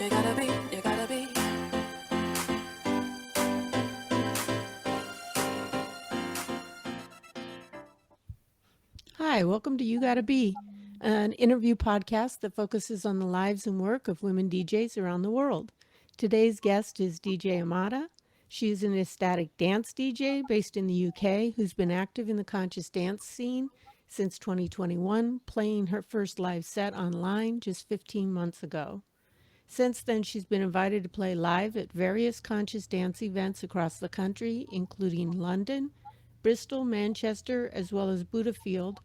Hi, welcome to You Gotta Be, an interview podcast that focuses on the lives and work of women DJs around the world. Today's guest is DJ Amada. She is an ecstatic dance DJ based in the UK who's been active in the conscious dance scene since 2021, playing her first live set online just 15 months ago. Since then, she's been invited to play live at various conscious dance events across the country, including London, Bristol, Manchester, as well as Buddhafield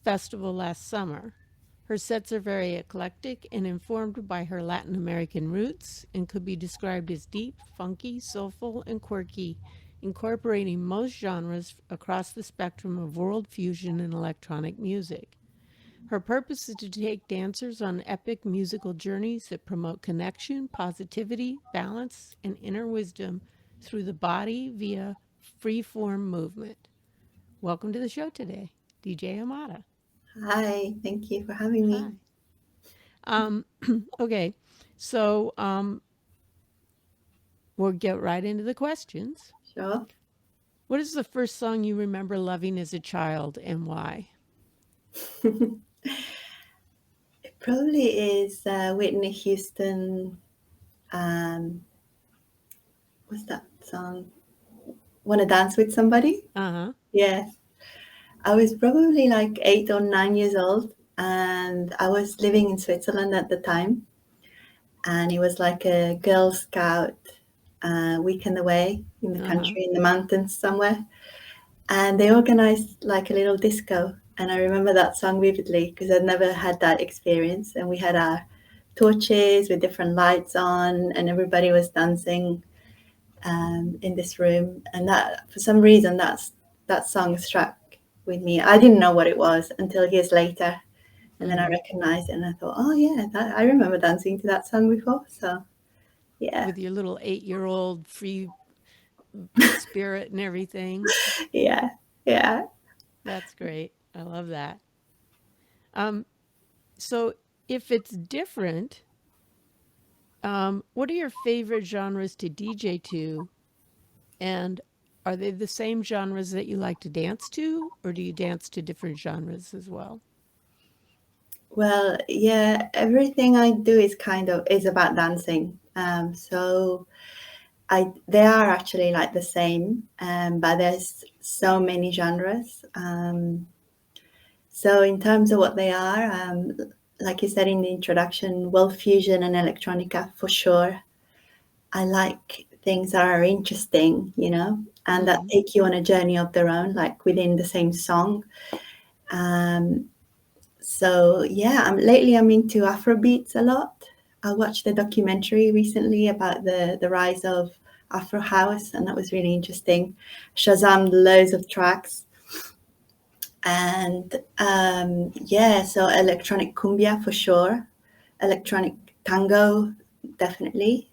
Festival last summer. Her sets are very eclectic and informed by her Latin American roots and could be described as deep, funky, soulful, and quirky, incorporating most genres across the spectrum of world fusion and electronic music. Her purpose is to take dancers on epic musical journeys that promote connection, positivity, balance, and inner wisdom through the body via free-form movement. Welcome to the show today, DJ Amada. Hi, thank you for having me. Hi. Okay, so we'll get right into the questions. Sure. What is the first song you remember loving as a child and why? It probably is Whitney Houston. What's that song? Wanna Dance with Somebody? Uh-huh. Yes. I was probably like 8 or 9 years old, and I was living in Switzerland at the time. And it was like a Girl Scout weekend away in the country, in the mountains somewhere. And they organized like a little disco. And I remember that song vividly because I'd never had that experience. And we had our torches with different lights on, and everybody was dancing in this room. And that, for some reason, that song struck with me. I didn't know what it was until years later. And then I recognized it and I thought, oh, yeah, I remember dancing to that song before. So, yeah. With your little 8-year-old free spirit and everything. Yeah. That's great. I love that. So if it's different, what are your favorite genres to DJ to? And are they the same genres that you like to dance to, or do you dance to different genres as well? Well, yeah, everything I do is about dancing. So they are actually like the same, but there's so many genres. So in terms of what they are, like you said in the introduction, world fusion and electronica for sure. I like things that are interesting, and that take you on a journey of their own, like within the same song. So yeah, lately I'm into Afrobeats a lot. I watched a documentary recently about the rise of Afro House, and that was really interesting. Shazammed loads of tracks. And so electronic cumbia for sure. Electronic tango, definitely.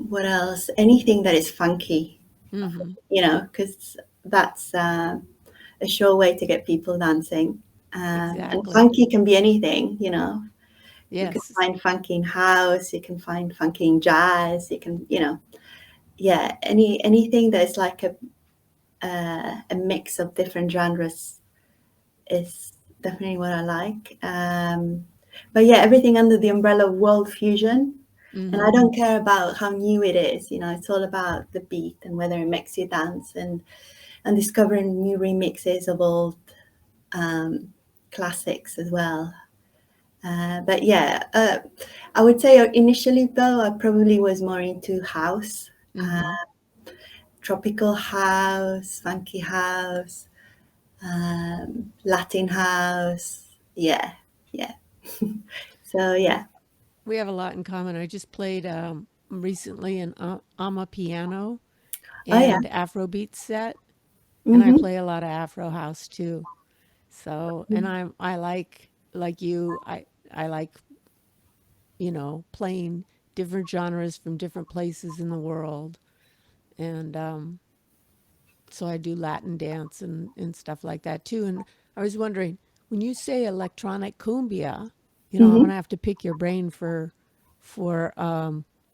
What else? Anything that is funky, because that's a sure way to get people dancing. Exactly. And funky can be anything, Yes. You can find funky in house, you can find funky in jazz, you can, anything that is like a mix of different genres is definitely what I like. But yeah, everything under the umbrella of world fusion. And I don't care about how new it is, it's all about the beat and whether it makes you dance and discovering new remixes of old classics as well. But yeah, I would say initially though, I probably was more into house, tropical house, funky house, Latin house. Yeah. So yeah. We have a lot in common. I just played recently an Amapiano and Afrobeat set, and I play a lot of Afro house too. So, and I like you, I like, playing different genres from different places in the world. And so I do Latin dance and stuff like that too. And I was wondering, when you say electronic cumbia, You know, I'm Hmm. gonna have to pick your brain for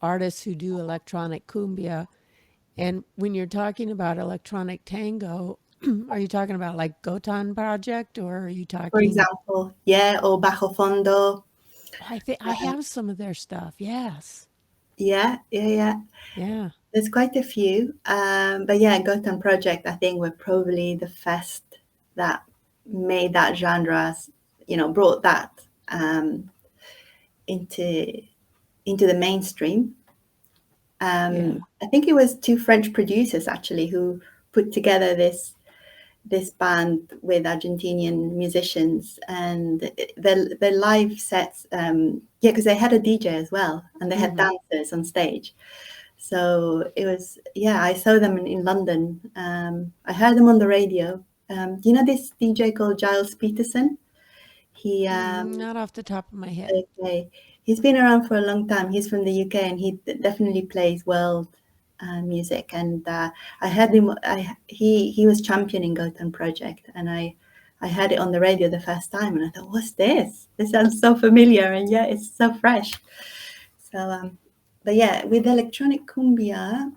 artists who do electronic cumbia. And when you're talking about electronic tango, are you talking about like Gotan Project, or are you For talking? example, yeah, or Bajo Fondo. I think I have some of their stuff. Yes. Yeah, yeah, yeah. Yeah. There's quite a few. But yeah, Gotham Project, I think, were probably the first that made that genre, brought that um, into the mainstream. Yeah. I think it was two French producers actually who put together this band with Argentinian musicians, and the live sets. Yeah, because they had a DJ as well, and they had Mm-hmm. dancers on stage. So it was, yeah, I saw them in London. I heard them on the radio. You know this DJ called Giles Peterson? He Not off the top of my head. Okay. He's been around for a long time. He's from the UK, and he definitely plays world music. And I heard him. He was championing Gotham Project, and I heard it on the radio the first time, and I thought, "What's this? This sounds so familiar, and yeah, it's so fresh." So, but yeah, with electronic cumbia,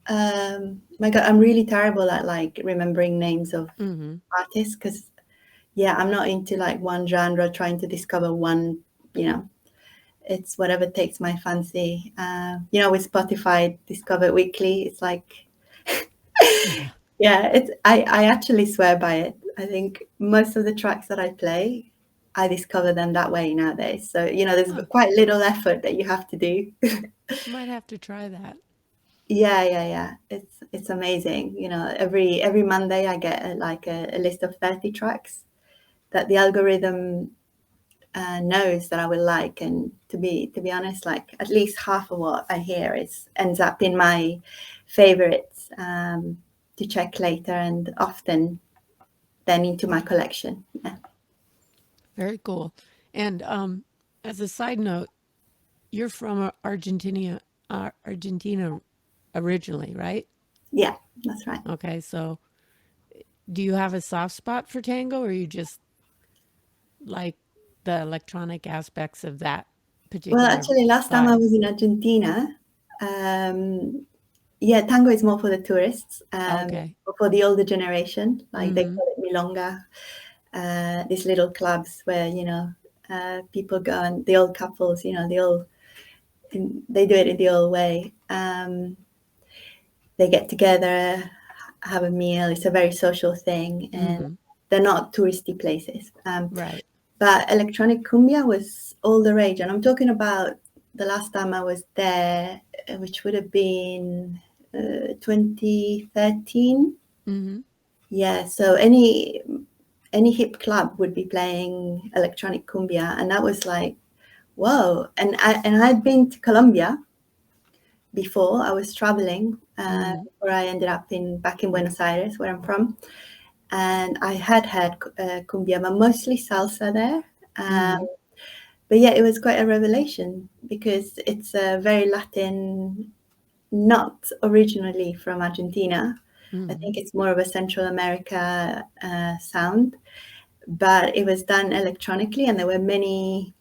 my God, I'm really terrible at like remembering names of Mm-hmm. artists because yeah, I'm not into like one genre trying to discover one, you know, it's whatever takes my fancy. With Spotify Discover Weekly, it's like, Yeah. yeah, I actually swear by it. I think most of the tracks that I play, I discover them that way nowadays. So, there's Huh. quite little effort that you have to do. Might have to try that. Yeah, yeah, yeah. It's amazing. Every Monday I get a list of 30 tracks that the algorithm knows that I will like, and to be honest, like at least half of what I hear is ends up in my favorites to check later, and often then into my collection. Yeah, Very cool. And as a side note, you're from Argentina originally, right? yeah, that's right. Okay, so do you have a soft spot for tango, or you just like the electronic aspects of that Well, particular actually, last time I vibe? was in Argentina, um, yeah, tango is more for the tourists, Okay. for the older generation, like they Mm-hmm. call it milonga. These little clubs where people go, and the old couples, they do it in the old way. They get together, have a meal. It's a very social thing, and Mm-hmm. they're not touristy places. Right. But electronic cumbia was all the rage, and I'm talking about the last time I was there, which would have been 2013. Mm-hmm. Yeah, so any hip club would be playing electronic cumbia, and that was like, whoa. And I'd been to Colombia before. I was traveling Mm-hmm. where I ended up back in Buenos Aires, where I'm from, and I had cumbia, but mostly salsa there. Mm-hmm. But yeah, it was quite a revelation because it's a very Latin, not originally from Argentina. I Mm-hmm. think it's more of a Central America sound, but it was done electronically, and there were many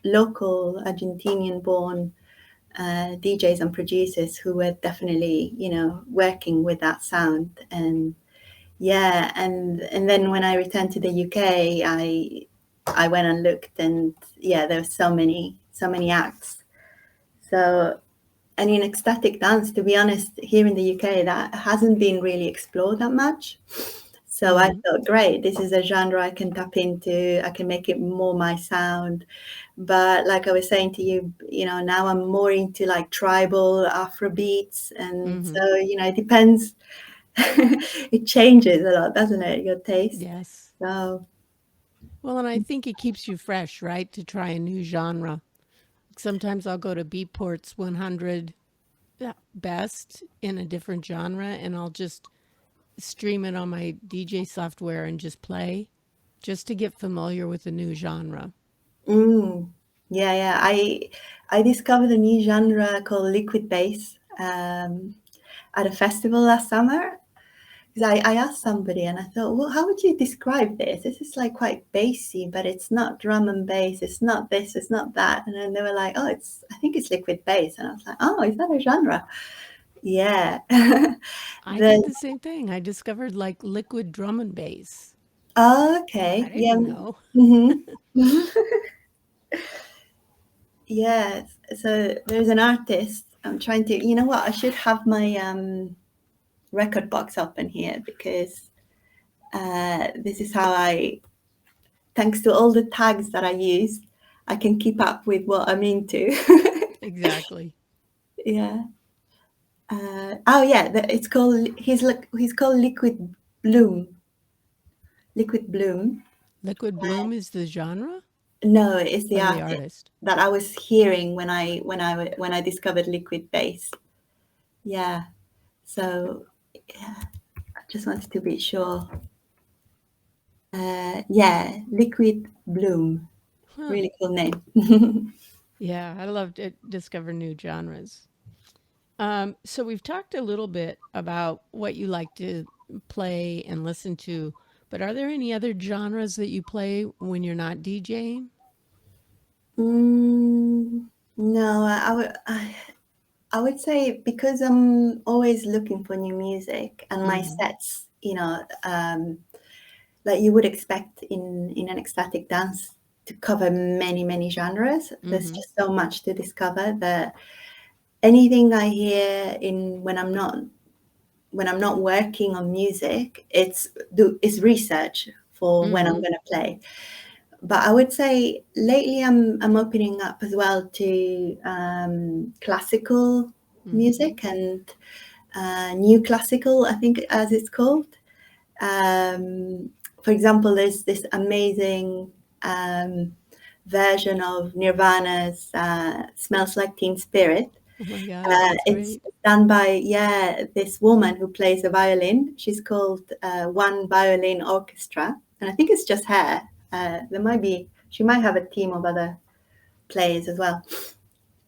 local Argentinian-born DJs and producers who were definitely, working with that sound. And yeah, and then when I returned to the UK, I went and looked, and yeah, there were so many acts. So, and in ecstatic dance, to be honest, here in the UK, that hasn't been really explored that much. So I Mm-hmm. thought, great, this is a genre I can tap into. I can make it more my sound. But like I was saying to you, now I'm more into like tribal Afro beats. And Mm-hmm. so, it depends. It changes a lot, doesn't it? Your taste. Yes. So, Well, and I think it keeps you fresh, right? To try a new genre. Sometimes I'll go to Beatport's 100 best in a different genre, and I'll just stream it on my DJ software and just play just to get familiar with the new genre. mm, yeah, yeah. I discovered a new genre called liquid bass at a festival last summer. because I asked somebody and I thought, well, how would you describe this? This is like quite bassy, but it's not drum and bass. It's not this, it's not that. And then they were like, oh, I think it's liquid bass. And I was like, oh, is that a genre? Yeah. I the did the same thing. I discovered like liquid drum and bass. oh, I okay. Yeah. didn't know. hmm Yes. So there's an artist. I'm trying to, you know what? I should have my record box open here because this is how thanks to all the tags that I use, I can keep up with what I'm into. Exactly. Yeah. Oh yeah, it's called he's called Liquid Bloom. Liquid Bloom. Liquid Bloom is the genre No, it's the or the artist artist? that I was hearing when I discovered liquid bass. Yeah. So yeah, I just wanted to be sure. Yeah, Liquid Bloom. Huh. Really cool name. Yeah, I love to discover new genres. So we've talked a little bit about what you like to play and listen to, but are there any other genres that you play when you're not DJing? No, I would say because I'm always looking for new music and my Mm-hmm. sets, like you would expect in an ecstatic dance to cover many genres. There's Mm-hmm. just so much to discover that anything I hear in when I'm not working on music, it's research for when I'm Mm-hmm. going to play. But I would say lately I'm opening up as well to classical Mm-hmm. music and new classical, I think, as it's called. For example, there's this amazing version of Nirvana's "Smells Like Teen Spirit." Oh my God, that's It's great. done by this woman who plays the violin. She's called One Violin Orchestra, and I think it's just her. She might have a team of other players as well.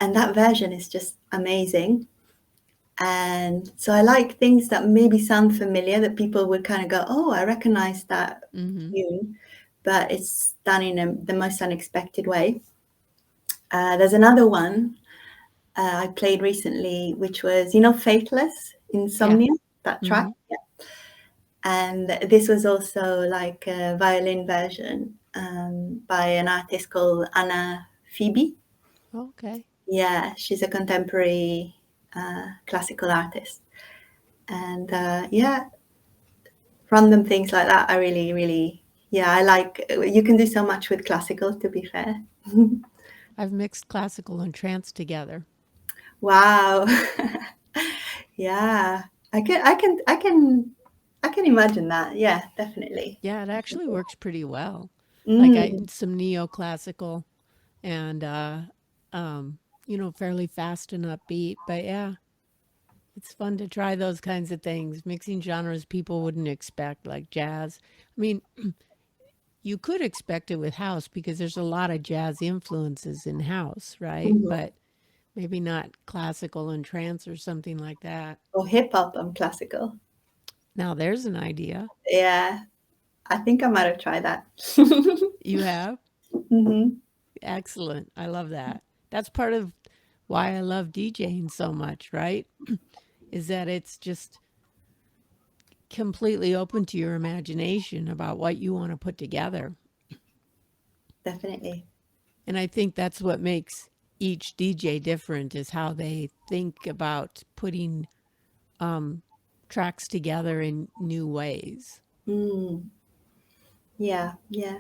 And that version is just amazing. And so I like things that maybe sound familiar that people would kind of go, oh, I recognize that Mm-hmm. tune, but it's done in the most unexpected way. There's another one I played recently, which was, Faithless, Yeah. Insomnia, that track. Mm-hmm. Yeah. And this was also like a violin version by an artist called Anna Phoebe. Okay. Yeah, she's a contemporary classical artist. And yeah, random things like that. I really, really, yeah, I like. You can do so much with classical. To be fair. I've mixed classical and trance together. Wow. Yeah, I can imagine that. Yeah, definitely. Yeah, it actually works pretty well. Like I Mm, some neoclassical and fairly fast and upbeat. But yeah, it's fun to try those kinds of things, mixing genres people wouldn't expect, like jazz. I mean, you could expect it with house because there's a lot of jazz influences in house, right? mhm. But maybe not classical and trance or something like that. Or hip hop and classical. Now there's an idea. Yeah, I think I might have tried that. You have? hmm Excellent. I love that. That's part of why I love DJing so much, right? Is that it's just completely open to your imagination about what you want to put together. Definitely. And I think that's what makes each DJ different is how they think about putting tracks together in new ways. Mm, yeah, yeah.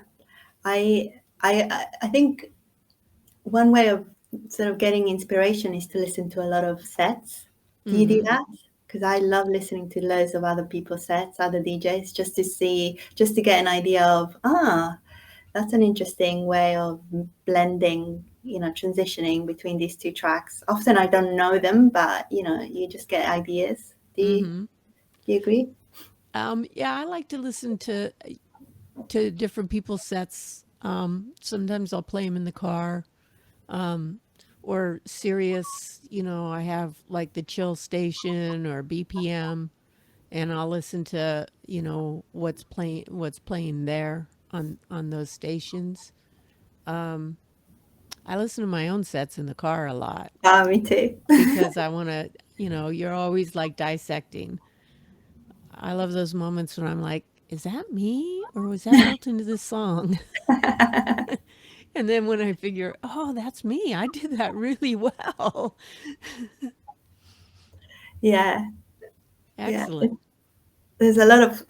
I think one way of sort of getting inspiration is to listen to a lot of sets. Do you do Mm-hmm. that? Because I love listening to loads of other people's sets, other DJs, just to get an idea of, that's an interesting way of blending, transitioning between these two tracks. Often I don't know them, but, you just get ideas. Mm-hmm. Do you agree? Yeah, I like to listen to different people's sets. Sometimes I'll play them in the car, or Sirius. I have like the chill station or BPM, and I'll listen to, what's playing there on those stations. I listen to my own sets in the car a lot Me too. because I want to, you're always like dissecting. I love those moments when I'm like, is that me or was that built into the song? And then when I figure, oh, that's me, I did that really well. Yeah, yeah. Excellent. There's a lot of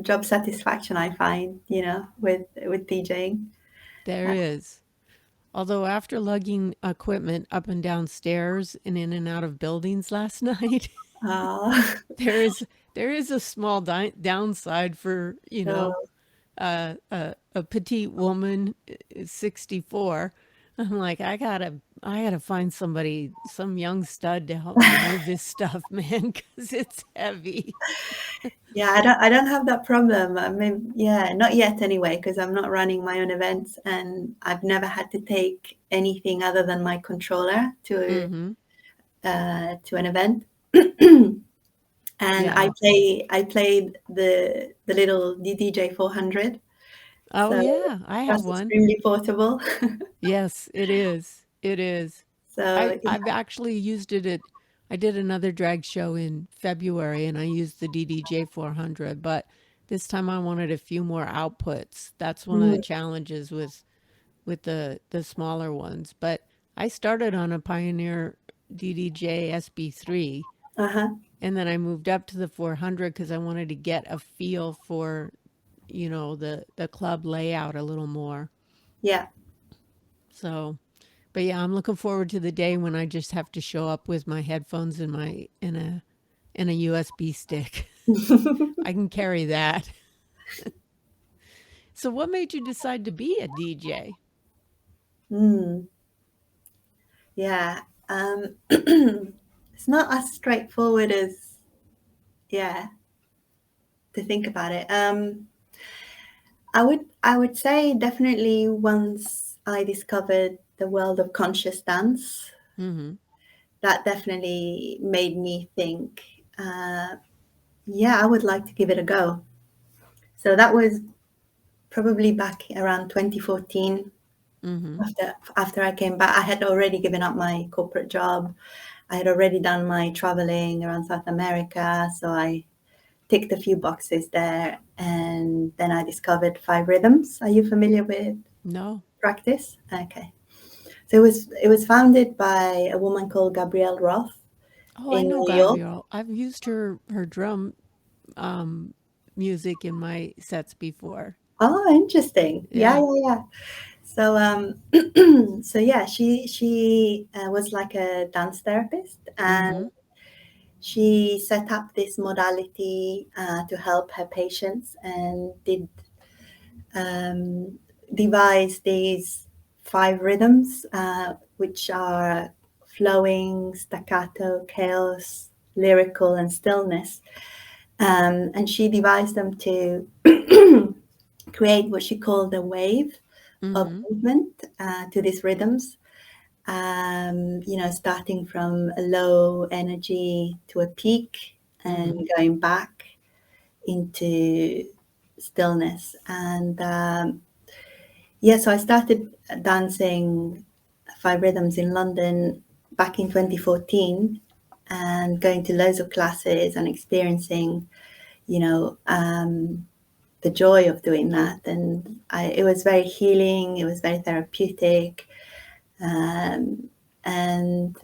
job satisfaction I find, with DJing. There is. Although after lugging equipment up and down stairs and in and out of buildings last night, Uh, there is there is a small downside for, so, a petite woman, 64. I'm like, I gotta find somebody, some young stud to help me move this stuff, man, because it's heavy. yeah, I don't have that problem. I mean, yeah, not yet anyway, because I'm not running my own events, and I've never had to take anything other than my controller Mm-hmm. to an event. And Yeah. I played the little DDJ 400, Oh so yeah, I have that's one. extremely portable. Yes, it is. It is. So I've actually used it at I did another drag show in February and I used the DDJ 400, but this time I wanted a few more outputs. That's one of the mm, challenges with the smaller ones. But I started on a Pioneer DDJ SB3 uh-huh, and then I moved up to the 400 because I wanted to get a feel for, the club layout a little more. yeah. So, but yeah, I'm looking forward to the day when I just have to show up with my headphones and my in a USB stick. I can carry that. So, what made you decide to be a DJ? Mm, yeah. It's not as straightforward as, yeah, to think about it. I would say definitely once I discovered the world of conscious dance, Mm-hmm. that definitely made me think, uh, yeah, I would like to give it a go. So that was probably back around 2014. Mm-hmm. After I came back, I had already given up my corporate job. I had already done my traveling around South America, so I ticked a few boxes there, and then I discovered Five Rhythms. Are you familiar with No. practice? Okay. So it was founded by a woman called Gabrielle Roth Oh, I in know New York. Gabrielle. I've used her drum um, music in my sets before. Oh, interesting. Yeah, Yeah. yeah, yeah. So so yeah, she was like a dance therapist, and Mm-hmm. she set up this modality to help her patients, and did um, devise these five rhythms, which are flowing, staccato, chaos, lyrical, and stillness. And she devised them to create what she called a wave of Mm-hmm. movement to these rhythms. Starting from a low energy to a peak and Mm-hmm. going back into stillness. And yeah, so I started dancing five rhythms in London back in 2014, and going to loads of classes and experiencing, the joy of doing that. And it was very healing, it was very therapeutic. Um, and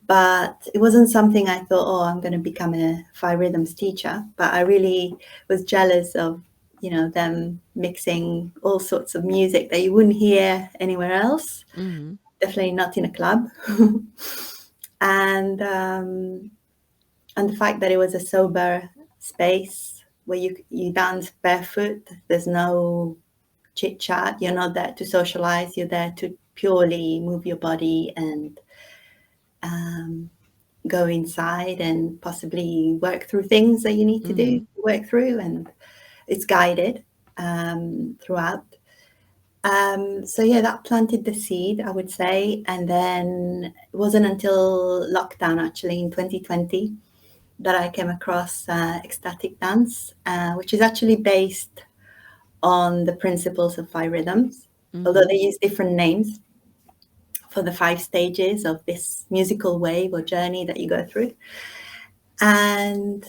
but it wasn't something I thought, oh, I'm going to become a five rhythms teacher. But I really was jealous of, them mixing all sorts of music that you wouldn't hear anywhere else. Mm-hmm. Definitely not in a club. And and the fact that it was a sober space where you dance barefoot. There's no chit chat. You're not there to socialize. You're there to purely move your body and um, go inside and possibly work through things that you need to do, Mm-hmm. work through, and it's guided throughout. So yeah, that planted the seed, I would say. And then it wasn't until lockdown, actually, in 2020, that I came across ecstatic dance, which is actually based on the principles of five rhythms, although Mm-hmm. they use different names for the five stages of this musical wave or journey that you go through. And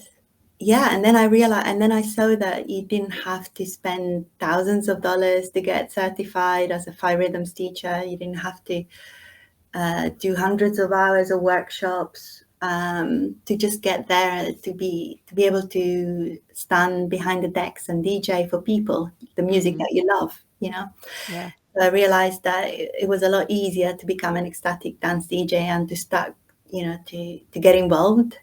yeah, and then I realized, and then I saw that you didn't have to spend thousands of dollars to get certified as a five rhythms teacher. You didn't have to do hundreds of hours of workshops to just get there, to be able to stand behind the decks and DJ for people the music Mm-hmm. that you love. You know, Yeah. so I realized that it was a lot easier to become an ecstatic dance DJ and to start, to get involved.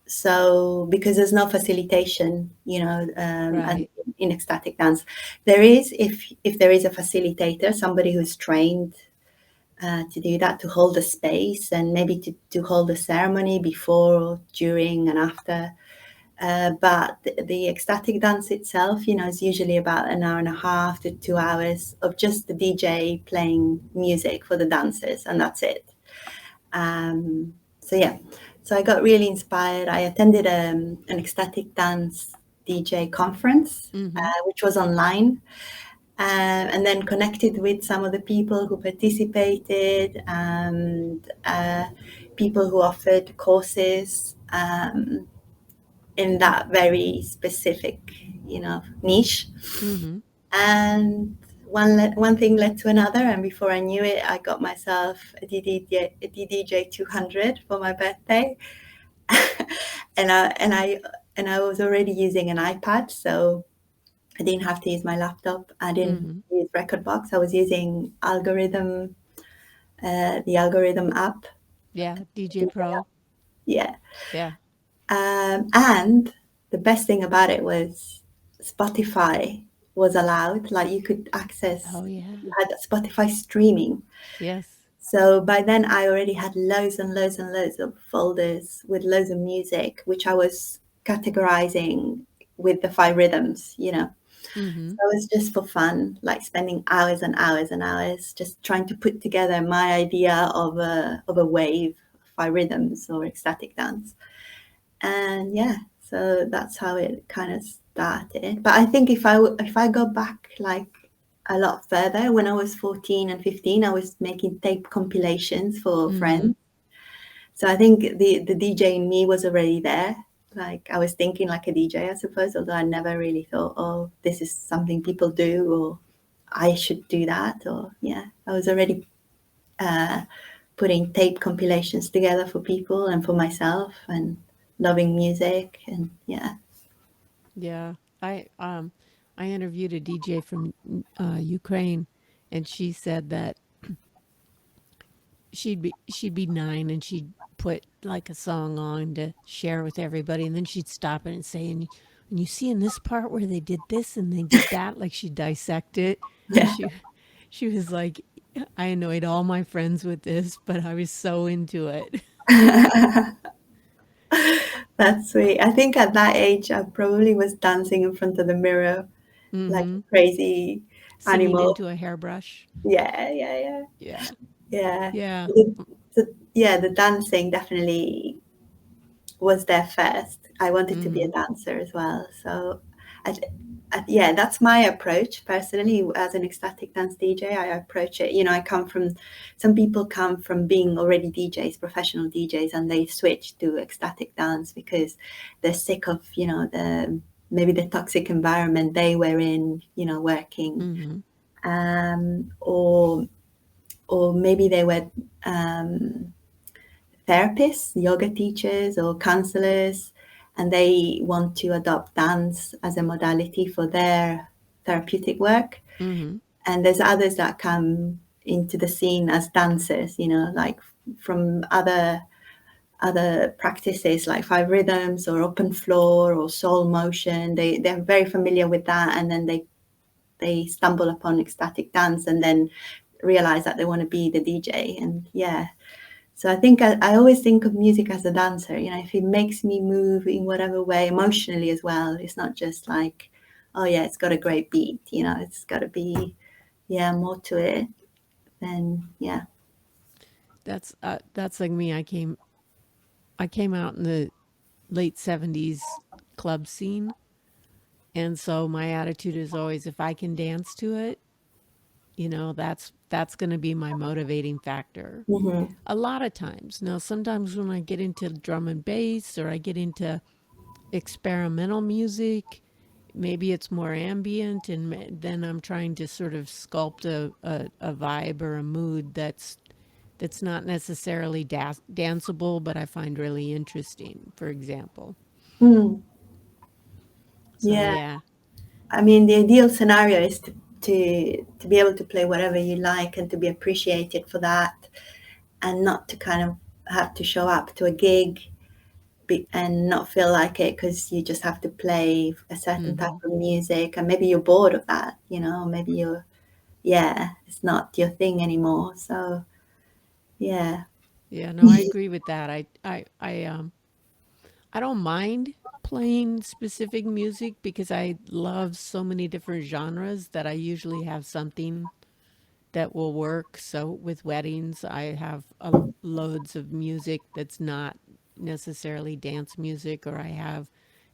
So because there's no facilitation, and Right. in ecstatic dance, there is, if there is a facilitator, somebody who's trained to do that, to hold a space and maybe to hold a ceremony before, during, and after. But the ecstatic dance itself, is usually about an hour and a half to 2 hours of just the DJ playing music for the dancers, and that's it. So yeah, so I got really inspired. I attended an ecstatic dance DJ conference, Mm-hmm. which was online, and then connected with some of the people who participated, and people who offered courses in that very specific, niche. Mm-hmm. And one thing led to another, and before I knew it, I got myself a DDJ 200 for my birthday, and I was already using an iPad, so I didn't have to use my laptop. I didn't Mm-hmm. use Recordbox. I was using the Algorithm app. Yeah. DJ Pro. Yeah. Yeah. And the best thing about it was Spotify was allowed. Like you could access, Oh you yeah. had Spotify streaming. Yes. So by then I already had loads and loads and loads of folders with loads of music, which I was categorizing with the five rhythms. Mm-hmm. So it was just for fun, like spending hours and hours and hours just trying to put together my idea of a wave, five rhythms or ecstatic dance. And yeah, so that's how it kind of started. But I think if I go back like a lot further, when I was 14 and 15, I was making tape compilations for Mm-hmm. friends. So I think the DJ in me was already there. Like I was thinking like a DJ, I suppose, although I never really thought, oh, this is something people do, or I should do that. Or yeah, I was already uh, putting tape compilations together for people and for myself, and loving music, and yeah. Yeah. I interviewed a DJ from Ukraine, and she said that she'd be 9 and she'd put like a song on to share with everybody, and then she'd stop it and say, and you see in this part where they did this and they did that, like she'd dissect it, and Yeah. she was like, I annoyed all my friends with this, but I was so into it. That's sweet. I think at that age, I probably was dancing in front of the mirror like Mm-hmm. a crazy Singing animal. into a hairbrush. Yeah, yeah, yeah, Yeah. yeah. Yeah. Yeah, the dancing definitely was there first. I wanted to be a Mm-hmm. dancer as well. So, yeah, that's my approach personally as an ecstatic dance DJ. I approach it. I come from, some people come from being already DJs, professional DJs, and they switch to ecstatic dance because they're sick of, maybe the toxic environment they were in, working, Mm-hmm. or maybe they were um, therapists, yoga teachers, or counselors, and they want to adopt dance as a modality for their therapeutic work. Mm-hmm. And there's others that come into the scene as dancers, like from other practices like five rhythms or open floor or soul motion. They're very familiar with that, and then they stumble upon ecstatic dance and then realize that they want to be the DJ. And yeah, so I think I always think of music as a dancer. If it makes me move in whatever way, emotionally as well, it's not just like, oh yeah, it's got a great beat. It's got to be, yeah, more to it. Then yeah. That's like me. I came I came out in the late 70s club scene. And so my attitude is always if I can dance to it, that's going to be my motivating factor. Mm-hmm. A lot of times. Now, sometimes when I get into drum and bass or I get into experimental music, maybe it's more ambient, and then I'm trying to sort of sculpt a vibe or a mood that's not necessarily danceable, but I find really interesting, for example. Mm. So, Yeah. yeah. I mean, the ideal scenario is to be able to play whatever you like and to be appreciated for that, and not to kind of have to show up to a gig and not feel like it because you just have to play a certain type Hmm. of music, and maybe you're bored of that, maybe yeah, it's not your thing anymore. So, yeah. Yeah, no, I agree with that. I don't mind playing specific music because I love so many different genres that I usually have something that will work. So with weddings, I have loads of music that's not necessarily dance music, or I have,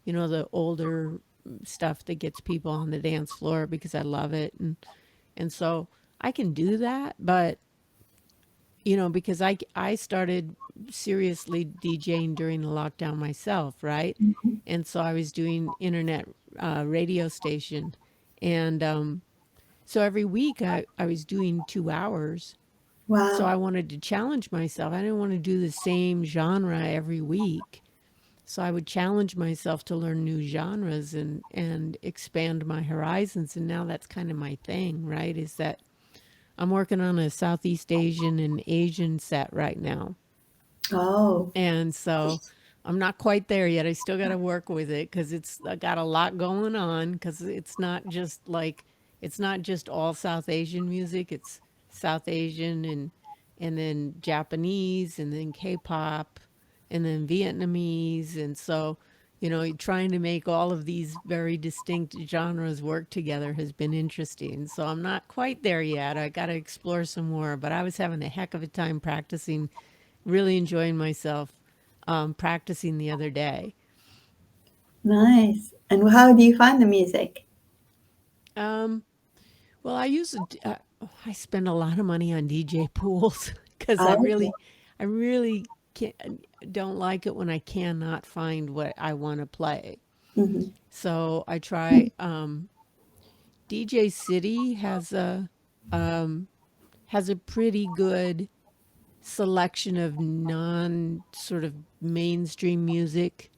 the older stuff that gets people on the dance floor because I love it, and so I can do that, but because I started seriously DJing during the lockdown myself, right? And so I was doing internet radio station, and so every week I was doing 2 hours. So Wow. I wanted to challenge myself. I didn't want to do the same genre every week. So I would challenge myself to learn new genres and expand my horizons. And now that's kind of my thing, right? Is that I'm working on a Southeast Asian and Asian set right now. Oh. And so I'm not quite there yet. I still got to work with it because it's I got a lot going on because it's not just all South Asian music. It's South Asian and then Japanese and then K-pop and then Vietnamese. And so, trying to make all of these very distinct genres work together has been interesting. So I'm not quite there yet. I got to explore some more, but I was having a heck of a time practicing, really enjoying myself practicing the other day. Nice. And how do you find the music? Um, well, I spend a lot of money on DJ pools because Oh. I really don't like it when I cannot find what I want to play. Mm-hmm. So I try. DJ City has a pretty good selection of non sort of mainstream music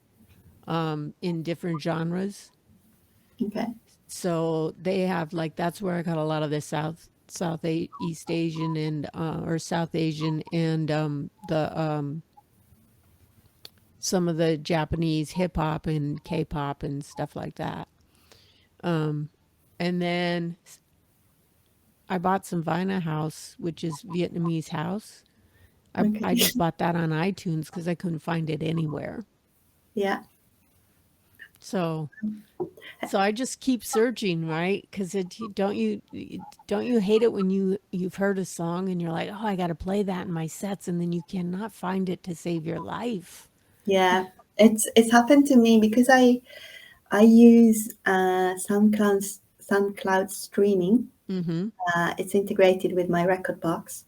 in different genres. Okay. So they have like that's where I got a lot of the East Asian and or South Asian and the some of the Japanese hip hop and K-pop and stuff like that. Um, and then I bought some Vina House, which is Vietnamese house. I Okay. just bought that on iTunes because I couldn't find it anywhere. Yeah. So So I just keep searching, right? Because don't you hate it when you've heard a song and you're like, oh, I got to play that in my sets, and then you cannot find it to save your life. Yeah. It's happened to me because I use SoundCloud streaming. Mm-hmm. It's integrated with my record box.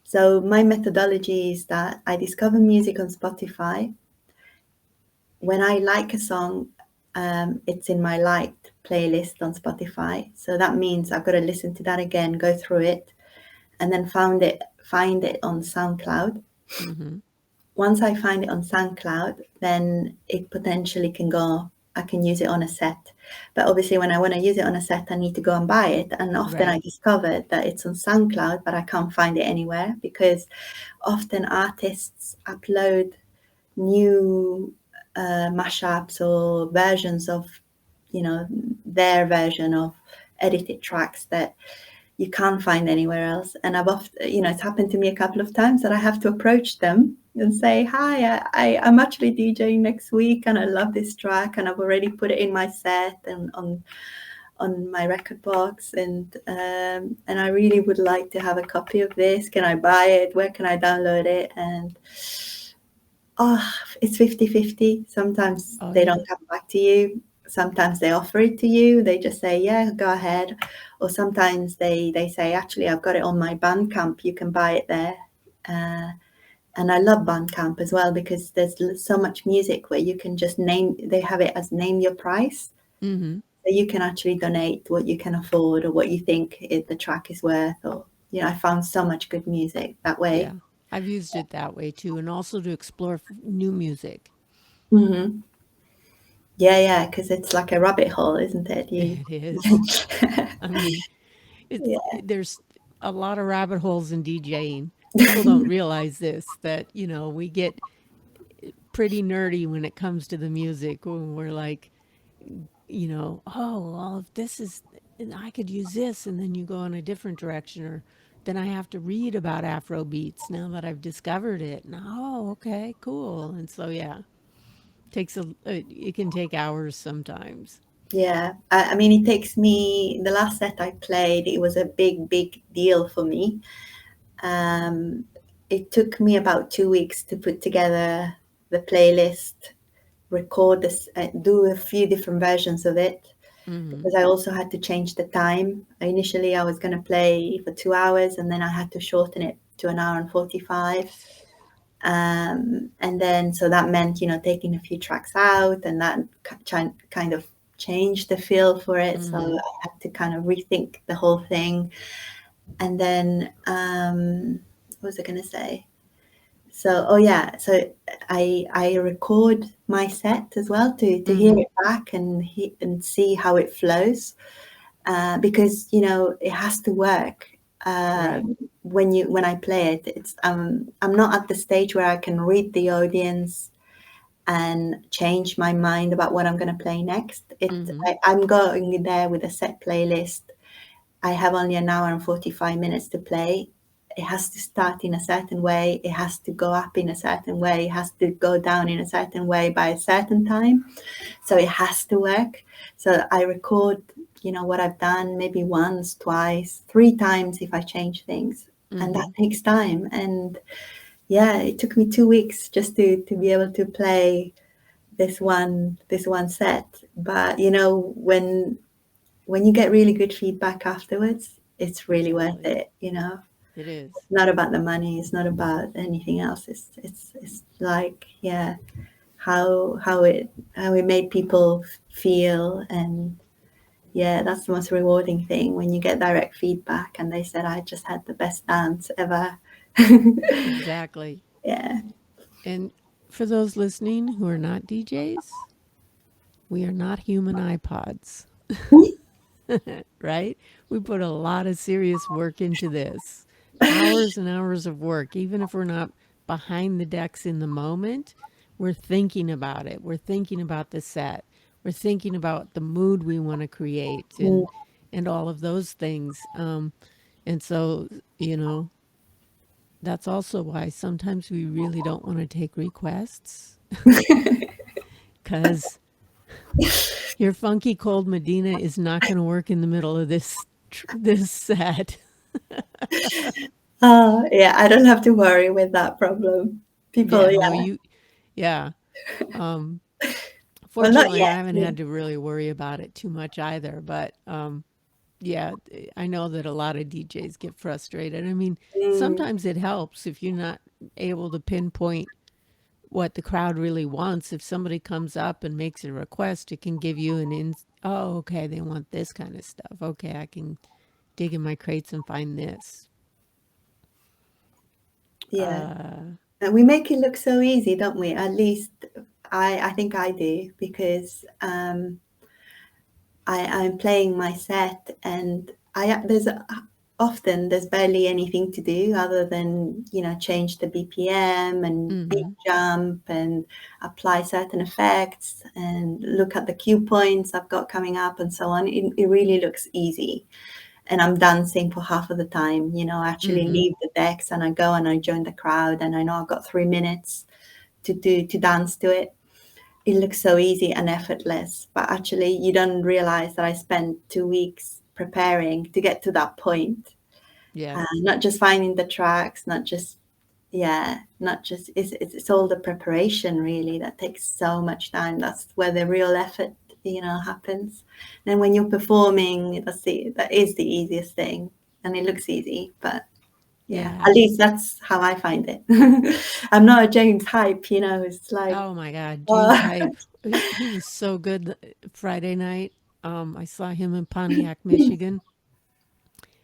So my methodology is that I discover music on Spotify. When I like a song, it's in my liked playlist on Spotify. So that means I've got to listen to that again, go through it, and then find it on SoundCloud. Mm-hmm. Once I find it on SoundCloud, then it potentially can go. I can use it on a set. But obviously, when I want to use it on a set, I need to go and buy it. And often I Right. discovered that it's on SoundCloud, but I can't find it anywhere because often artists upload new mashups or versions of, their version of edited tracks that you can't find anywhere else. And I've often, it's happened to me a couple of times that I have to approach them and say, hi, I'm actually DJing next week and I love this track and I've already put it in my set and on my record box and I really would like to have a copy of this. Can I buy it? Where can I download it? And Oh, it's 50-50. Sometimes Oh they yeah. don't come back to you. Sometimes they offer it to you. They just say, yeah, go ahead. Or sometimes they say, actually, I've got it on my Bandcamp. You can buy it there. Uh, and I love Bandcamp as well because there's so much music where you can just name, they have it as name your price. Mm-hmm. So you can actually donate what you can afford or what you think the track is worth. Or, I found so much good music that way. Yeah. I've used it that way too, and also to explore new music. Hmm. Yeah, because it's like a rabbit hole, isn't it? You. It is. I mean, Yeah. there's a lot of rabbit holes in DJing. People don't realize this, that, we get pretty nerdy when it comes to the music, when we're like, oh, well, if this is, and I could use this, and then you go in a different direction, or then I have to read about Afro beats now that I've discovered it. And, oh, okay, cool. And so, yeah, it can take hours sometimes. Yeah. I mean, it takes me, the last set I played, it was a big deal for me. Um, it took me about 2 weeks to put together the playlist, record this, do a few different versions of it. Mm-hmm. Because I also had to change the time. Initially, I was going to play for 2 hours, and then I had to shorten it to an hour and 45. And then, so that meant, taking a few tracks out, and that kind of changed the feel for it. So Mm-hmm. I had to kind of rethink the whole thing. And then, what was I going to say? So, oh yeah, so I record my set as well to hear Mm-hmm. it back and see how it flows, because it has to work. Right. When I play it, it's I'm not at the stage where I can read the audience and change my mind about what I'm going to play next. Mm-hmm. I'm going there with a set playlist. I have only an hour and 45 minutes to play. It has to start in a certain way. It has to go up in a certain way. It has to go down in a certain way by a certain time. So it has to work. So I record, what I've done maybe once, twice, 3 times if I change things. And that Mm-hmm. takes time. And yeah, it took me 2 weeks just to be able to play this one set. But when you get really good feedback afterwards, it's really worth Exactly. it. It is. It's not about the money, it's not about anything else. It's like, yeah, how it made people feel. And yeah, that's the most rewarding thing when you get direct feedback and they said, I just had the best dance ever. Exactly. Yeah. And for those listening who are not DJs, we are not human iPods, right? We put a lot of serious work into this. Hours and hours of work. Even if we're not behind the decks in the moment, we're thinking about it. We're thinking about the set. We're thinking about the mood we want to create, and all of those things. And so, you know, that's also why sometimes we really don't want to take requests, because your funky cold Medina is not going to work in the middle of this set. Oh, yeah, I don't have to worry with that problem. People, Yeah, no, yeah. yeah. Um, Well, not Fortunately, yet. I haven't Yeah. had to really worry about it too much either. But yeah, I know that a lot of DJs get frustrated. I mean, Mm, sometimes it helps if you're not able to pinpoint what the crowd really wants. If somebody comes up and makes a request, it can give you oh, okay, they want this kind of stuff. Okay, I can dig in my crates and find this. yeah. Uh, And we make it look so easy, don't we? At least I think I do, because I'm playing my set, and there's barely anything to do other than change the BPM and beat mm-hmm. jump and apply certain effects and look at the cue points I've got coming up and so on. It really looks easy, and I'm dancing for half of the time. I actually Mm-hmm. leave the decks and I go and I join the crowd, and I know I've got 3 minutes to dance to it. It looks so easy and effortless, but actually you don't realize that I spent 2 weeks preparing to get to that point. Yes. Not just finding the tracks, not just Yeah, not just it's all the preparation really that takes so much time. That's where the real effort, happens. And when you're performing, that is the easiest thing, and it looks easy, but yeah, Yeah. at least that's how I find it. I'm not a James Hype, it's like, Oh my God, James oh, Hype. He was so good Friday night. I saw him in Pontiac, Michigan,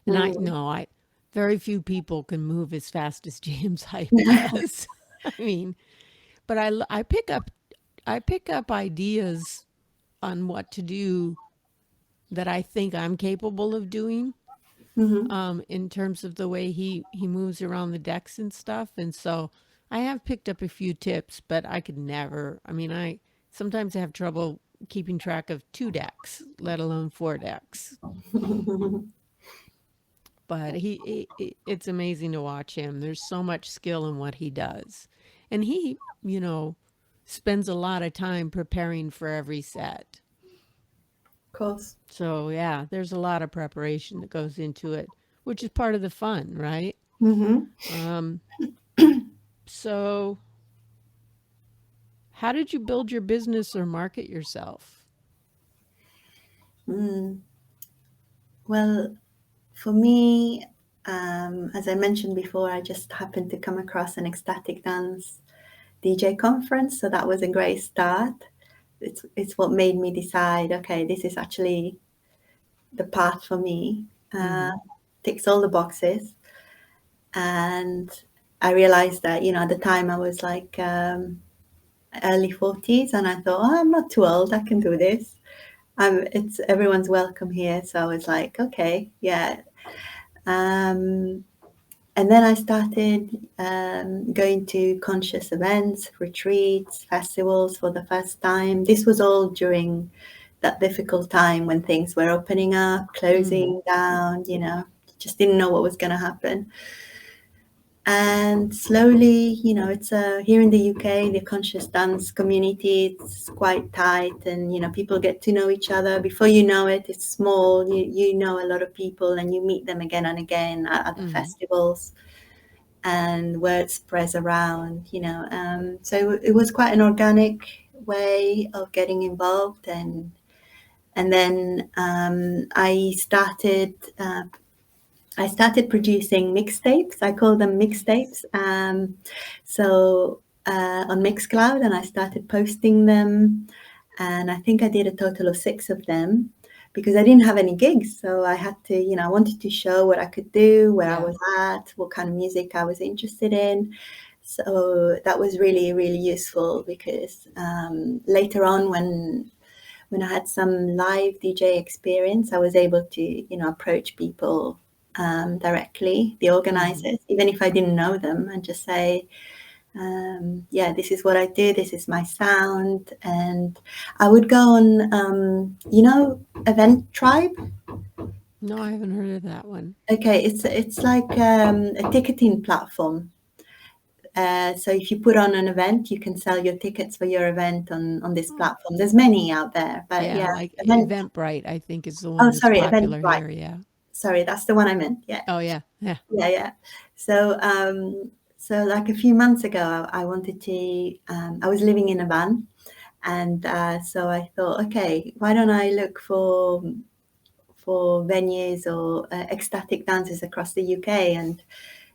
and I mm, no, I very few people can move as fast as James Hype does. I mean, but I pick up ideas on what to do that I think I'm capable of doing, mhm. in terms of the way he moves around the decks and stuff. And so I have picked up a few tips, but I could never. I mean, I sometimes have trouble keeping track of two decks, let alone four decks. But it's amazing to watch him. There's so much skill in what he does, and he, spends a lot of time preparing for every set. Of course. So yeah, there's a lot of preparation that goes into it, which is part of the fun, right? Hmm. Um, so how did you build your business or market yourself? Mm. Well, for me, as I mentioned before, I just happened to come across an ecstatic dance DJ conference, so that was a great start. It's what made me decide, okay, this is actually the path for me. Uh, Mm-hmm. ticks all the boxes, and I realized that at the time I was like early 40s, and I thought, oh, I'm not too old, I can do this. It's everyone's welcome here, so I was like, okay, yeah. Um, And then I started going to conscious events, retreats, festivals for the first time. This was all during that difficult time when things were opening up, Mm-hmm. closing down, just didn't know what was going to happen. And slowly, it's here in the UK, the conscious dance community, it's quite tight, and people get to know each other. Before you know it, it's small. You know a lot of people, and you meet them again and again at the Mm-hmm. festivals, and word spreads around, so it was quite an organic way of getting involved, and then I started producing mixtapes. I call them mixtapes. So on Mixcloud, and I started posting them, and I think I did a total of 6 of them because I didn't have any gigs. So I had to, I wanted to show what I could do, where I Yeah. was at, what kind of music I was interested in. So that was really, really useful because later on, when I had some live DJ experience, I was able to, approach people directly, the Mm-hmm. organizers, even if I didn't know them, and just say, yeah, this is what I do, this is my sound. And I would go on, Event Tribe. No, I haven't heard of that one. Okay, it's like a ticketing platform. So if you put on an event, you can sell your tickets for your event on this platform. There's many out there, but Yeah, yeah, like event. Eventbrite, I think is the Oh, one that's sorry, popular Eventbrite. here. Yeah. Sorry, that's the one I meant. Yeah, Oh yeah. Yeah. yeah, yeah. So, so like a few months ago, I wanted to. I was living in a van, and so I thought, okay, why don't I look for venues or ecstatic dances across the UK and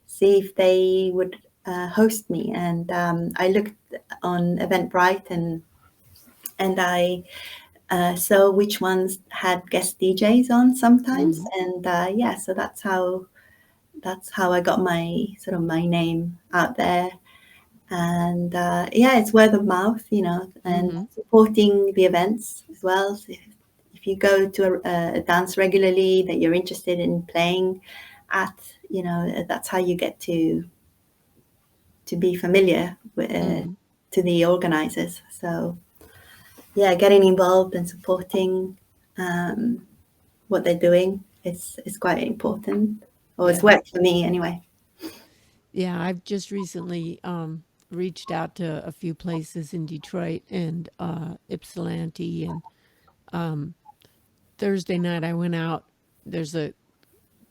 see if they would host me. And I looked on Eventbrite, and I saw which ones had guest DJs on sometimes, Mm-hmm. and yeah, so that's how I got my sort of my name out there. And yeah, it's word of mouth, and Mm-hmm. supporting the events as well. So if you go to a dance regularly that you're interested in playing at, that's how you get to be familiar with, Mm-hmm. to the organizers. So yeah, getting involved and supporting what they're doing is quite important, or it's Yeah. worked for me anyway. Yeah. I've just recently reached out to a few places in Detroit and Ypsilanti, and Thursday night I went out. There's a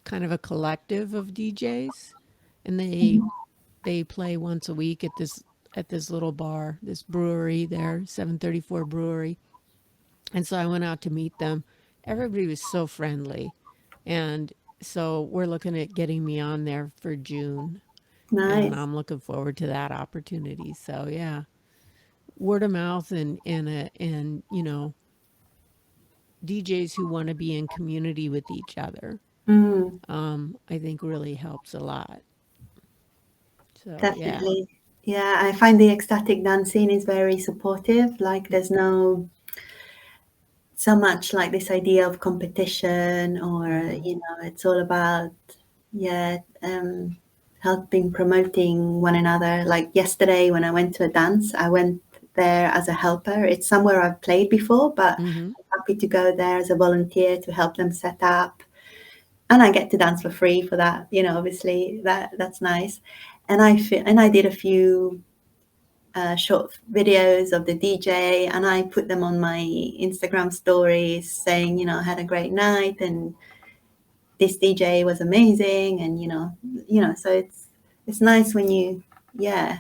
kind of a collective of DJs, and they Mhm. they play once a week at this little bar, this brewery there, 734 Brewery. And so I went out to meet them. Everybody was so friendly. And so we're looking at getting me on there for June. And Nice. I'm looking forward to that opportunity. So yeah, word of mouth and DJs who want to be in community with each other, Mm, I think really helps a lot. So yeah. definitely. Yeah, I find the ecstatic dance scene is very supportive. Like there's no so much like this idea of competition or, Mm-hmm. it's all about, yeah, helping promoting one another. Like yesterday when I went to a dance, I went there as a helper. It's somewhere I've played before, but Mm-hmm. I'm happy to go there as a volunteer to help them set up. And I get to dance for free for that, obviously that's nice. And I did a few short videos of the DJ, and I put them on my Instagram stories saying, I had a great night and this DJ was amazing, and so it's nice when yeah,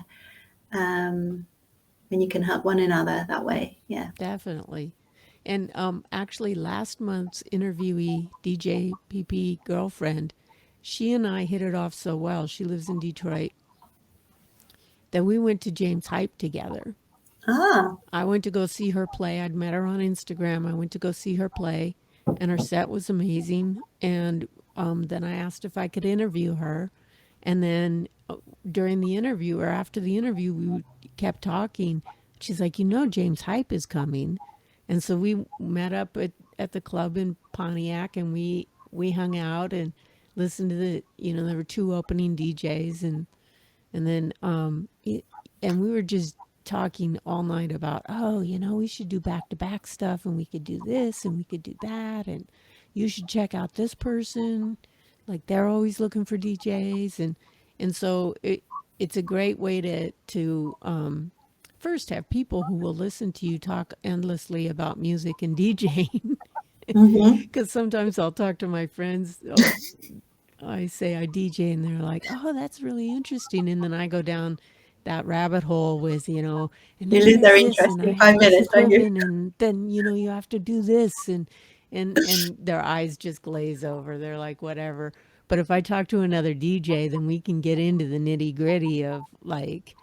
um, when you can help one another that way. Yeah. Definitely. And actually, last month's interviewee, DJ PP girlfriend, she and I hit it off so well. She lives in Detroit that we went to James Hype together. Ah. I went to go see her play. I'd met her on Instagram. I went to go see her play, and her set was amazing. And then I asked if I could interview her. And then during the interview or after the interview, we kept talking. She's like, James Hype is coming. And so we met up at the club in Pontiac, and we hung out and listened to there were two opening DJs, and then and we were just talking all night about, oh, we should do back to back stuff, and we could do this and we could do that, and you should check out this person, like they're always looking for DJs. And so it's a great way to first have people who will listen to you talk endlessly about music and DJing. Mm-hmm. Because sometimes I'll talk to my friends. I say I DJ, and they're like, "Oh, that's really interesting." And then I go down that rabbit hole with, and You then lose there's their this, interest and I in have five this minutes, don't you? equipment, and then you have to do this, and their eyes just glaze over. They're like, "Whatever." But if I talk to another DJ, then we can get into the nitty gritty of like,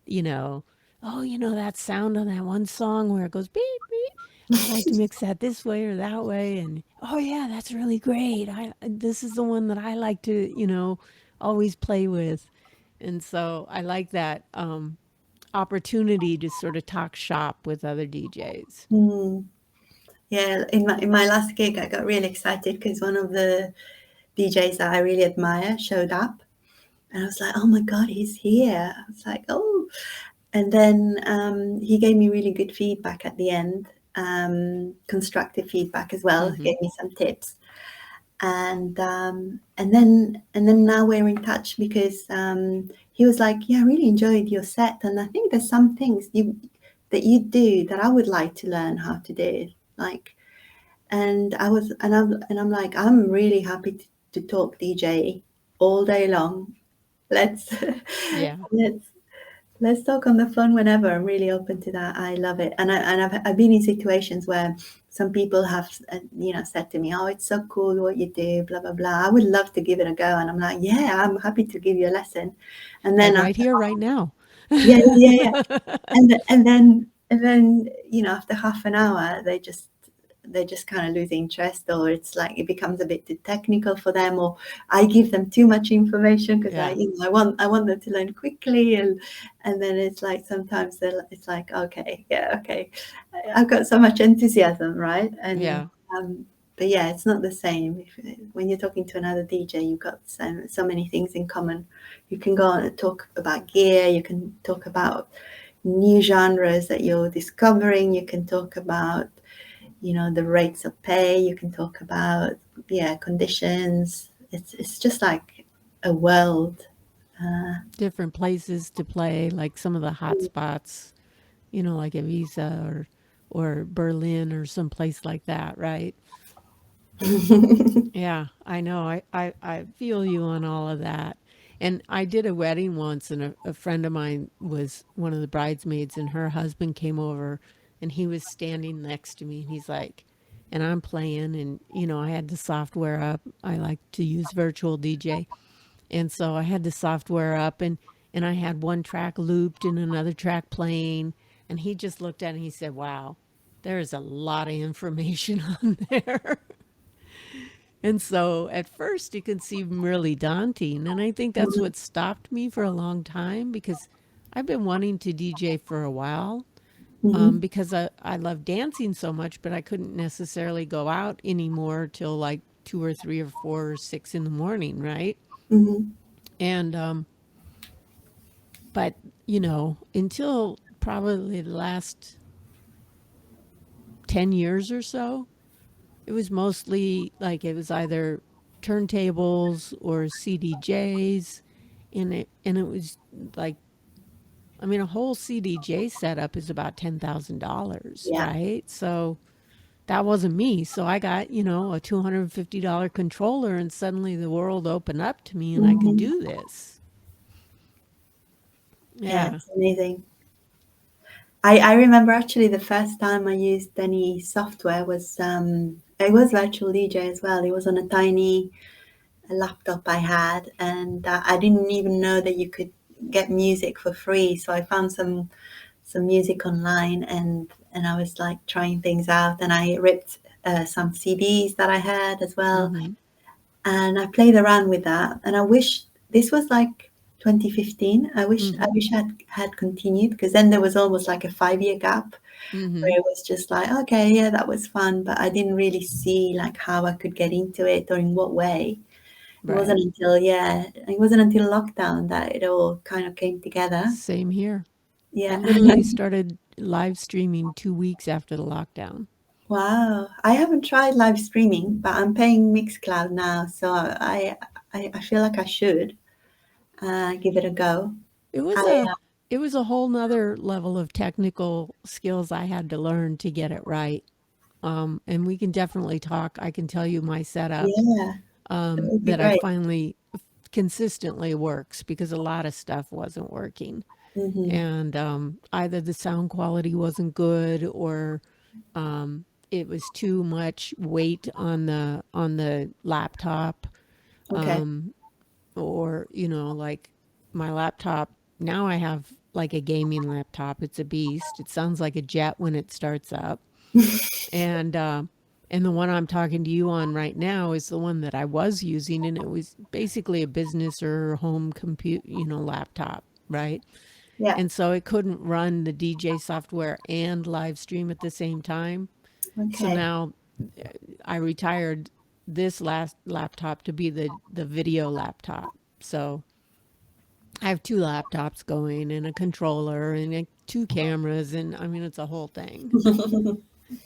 you know, oh, that sound on that one song where it goes beep beep. I like to mix that this way or that way, and oh yeah, that's really great. This is the one that I like to, always play with, and so I like that opportunity to sort of talk shop with other DJs. Mm. Yeah, in my last gig, I got really excited because one of the DJs that I really admire showed up, and I was like, "Oh my God, he's here!" I was like, "Oh," and then he gave me really good feedback at the end, constructive feedback as well. Mm-hmm. Gave me some tips, and then now we're in touch because he was like, "Yeah, I really enjoyed your set, and I think there's some things that you do that I would like to learn how to do." Like, and I'm like, I'm really happy to talk DJ all day long. Let's Yeah. let's let's talk on the phone whenever. I'm really open to that. I love it. And I've been in situations where some people have said to me, "Oh, it's so cool what you do, blah blah blah. I would love to give it a go." And I'm like, "Yeah, I'm happy to give you a lesson." And Like then right after, here, right now. yeah, yeah, yeah. And then after half an hour, they just kind of lose interest, or it's like it becomes a bit too technical for them, or I give them too much information because I Yeah. you know I want them to learn quickly, and then it's like sometimes it's like, okay, yeah, okay, I've got so much enthusiasm, right? And Yeah. but yeah, it's not the same when you're talking to another DJ. You've got so many things in common. You can go on and talk about gear, you can talk about new genres that you're discovering, you can talk about the rates of pay, you can talk about conditions. It's just like a world. Different places to play, like some of the hot spots, like Ibiza or Berlin or some place like that, right? Yeah, I know. I feel you on all of that. And I did a wedding once, and a friend of mine was one of the bridesmaids, and her husband came over, and he was standing next to me, and he's like, and I'm playing, and I had the software up. I like to use virtual DJ, and so I had the software up, and I had one track looped and another track playing, and he just looked at it and he said, "Wow, there's a lot of information on there." And so at first it can seem really daunting. And I think that's Mhm. what stopped me for a long time because I've been wanting to DJ for a while, Mhm. because I love dancing so much, but I couldn't necessarily go out anymore till like 2 or 3 or 4 or 6 in the morning, right? Mhm. And, but, until probably the last 10 years or so, it was mostly like it was either turntables or CDJs, and it was like, I mean, a whole CDJ setup is about $10,000, Yeah. right? So that wasn't me. So I got, a $250 controller, and suddenly the world opened up to me and I could Mhm. do this. Yeah, Yeah. it's amazing. I remember actually the first time I used any software was it was virtual DJ as well. It was on a tiny laptop I had, and I didn't even know that you could get music for free. So I found some music online, and I was like trying things out, and I ripped some CDs that I had as well, Mm-hmm. and I played around with that. And I wish this was like 2015. I Mm-hmm. wish I had continued, because then there was almost like a 5 year gap Mm-hmm. where it was just like, okay, yeah, that was fun, but I didn't really see like how I could get into it or in what way. Right. It wasn't until lockdown that it all kind of came together. Same here. I Yeah. literally started live streaming 2 weeks after the lockdown. Wow. I haven't tried live streaming, but I'm paying Mixcloud now, so I feel like I should give it a go. It was I a it was a whole nother level of technical skills I had to learn to get it right. And we can definitely talk. I can tell you my setup, Yeah, that would be that I great. finally consistently works because a lot of stuff wasn't working. Hmm. And either the sound quality wasn't good, or it was too much weight on the laptop, Okay. or like my laptop now, I have like a gaming laptop. It's a beast. It sounds like a jet when it starts up. And uh, and the one I'm talking to you on right now is the one that I was using, and it was basically a business or home compute, laptop, right? Yeah. And so it couldn't run the DJ software and live stream at the same time. So Okay. now I retired this last laptop to be the video laptop. So I have two laptops going and a controller and two cameras, and I mean, it's a whole thing.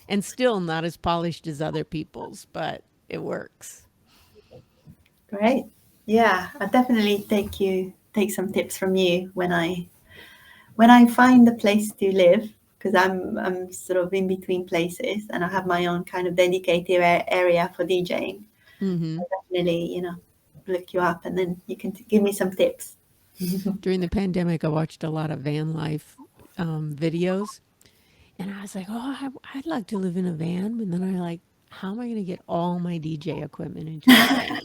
And still not as polished as other people's, but it works. Great. Yeah, I definitely take some tips from you when I find a place to live, because I'm sort of in between places and I have my own kind of dedicated area for DJing. Hmm. I'll definitely, look you up, and then you can give me some tips. During the pandemic, I watched a lot of van life videos, and I was like, oh, I'd like to live in a van. But then I like, how am I going to get all my DJ equipment into a van?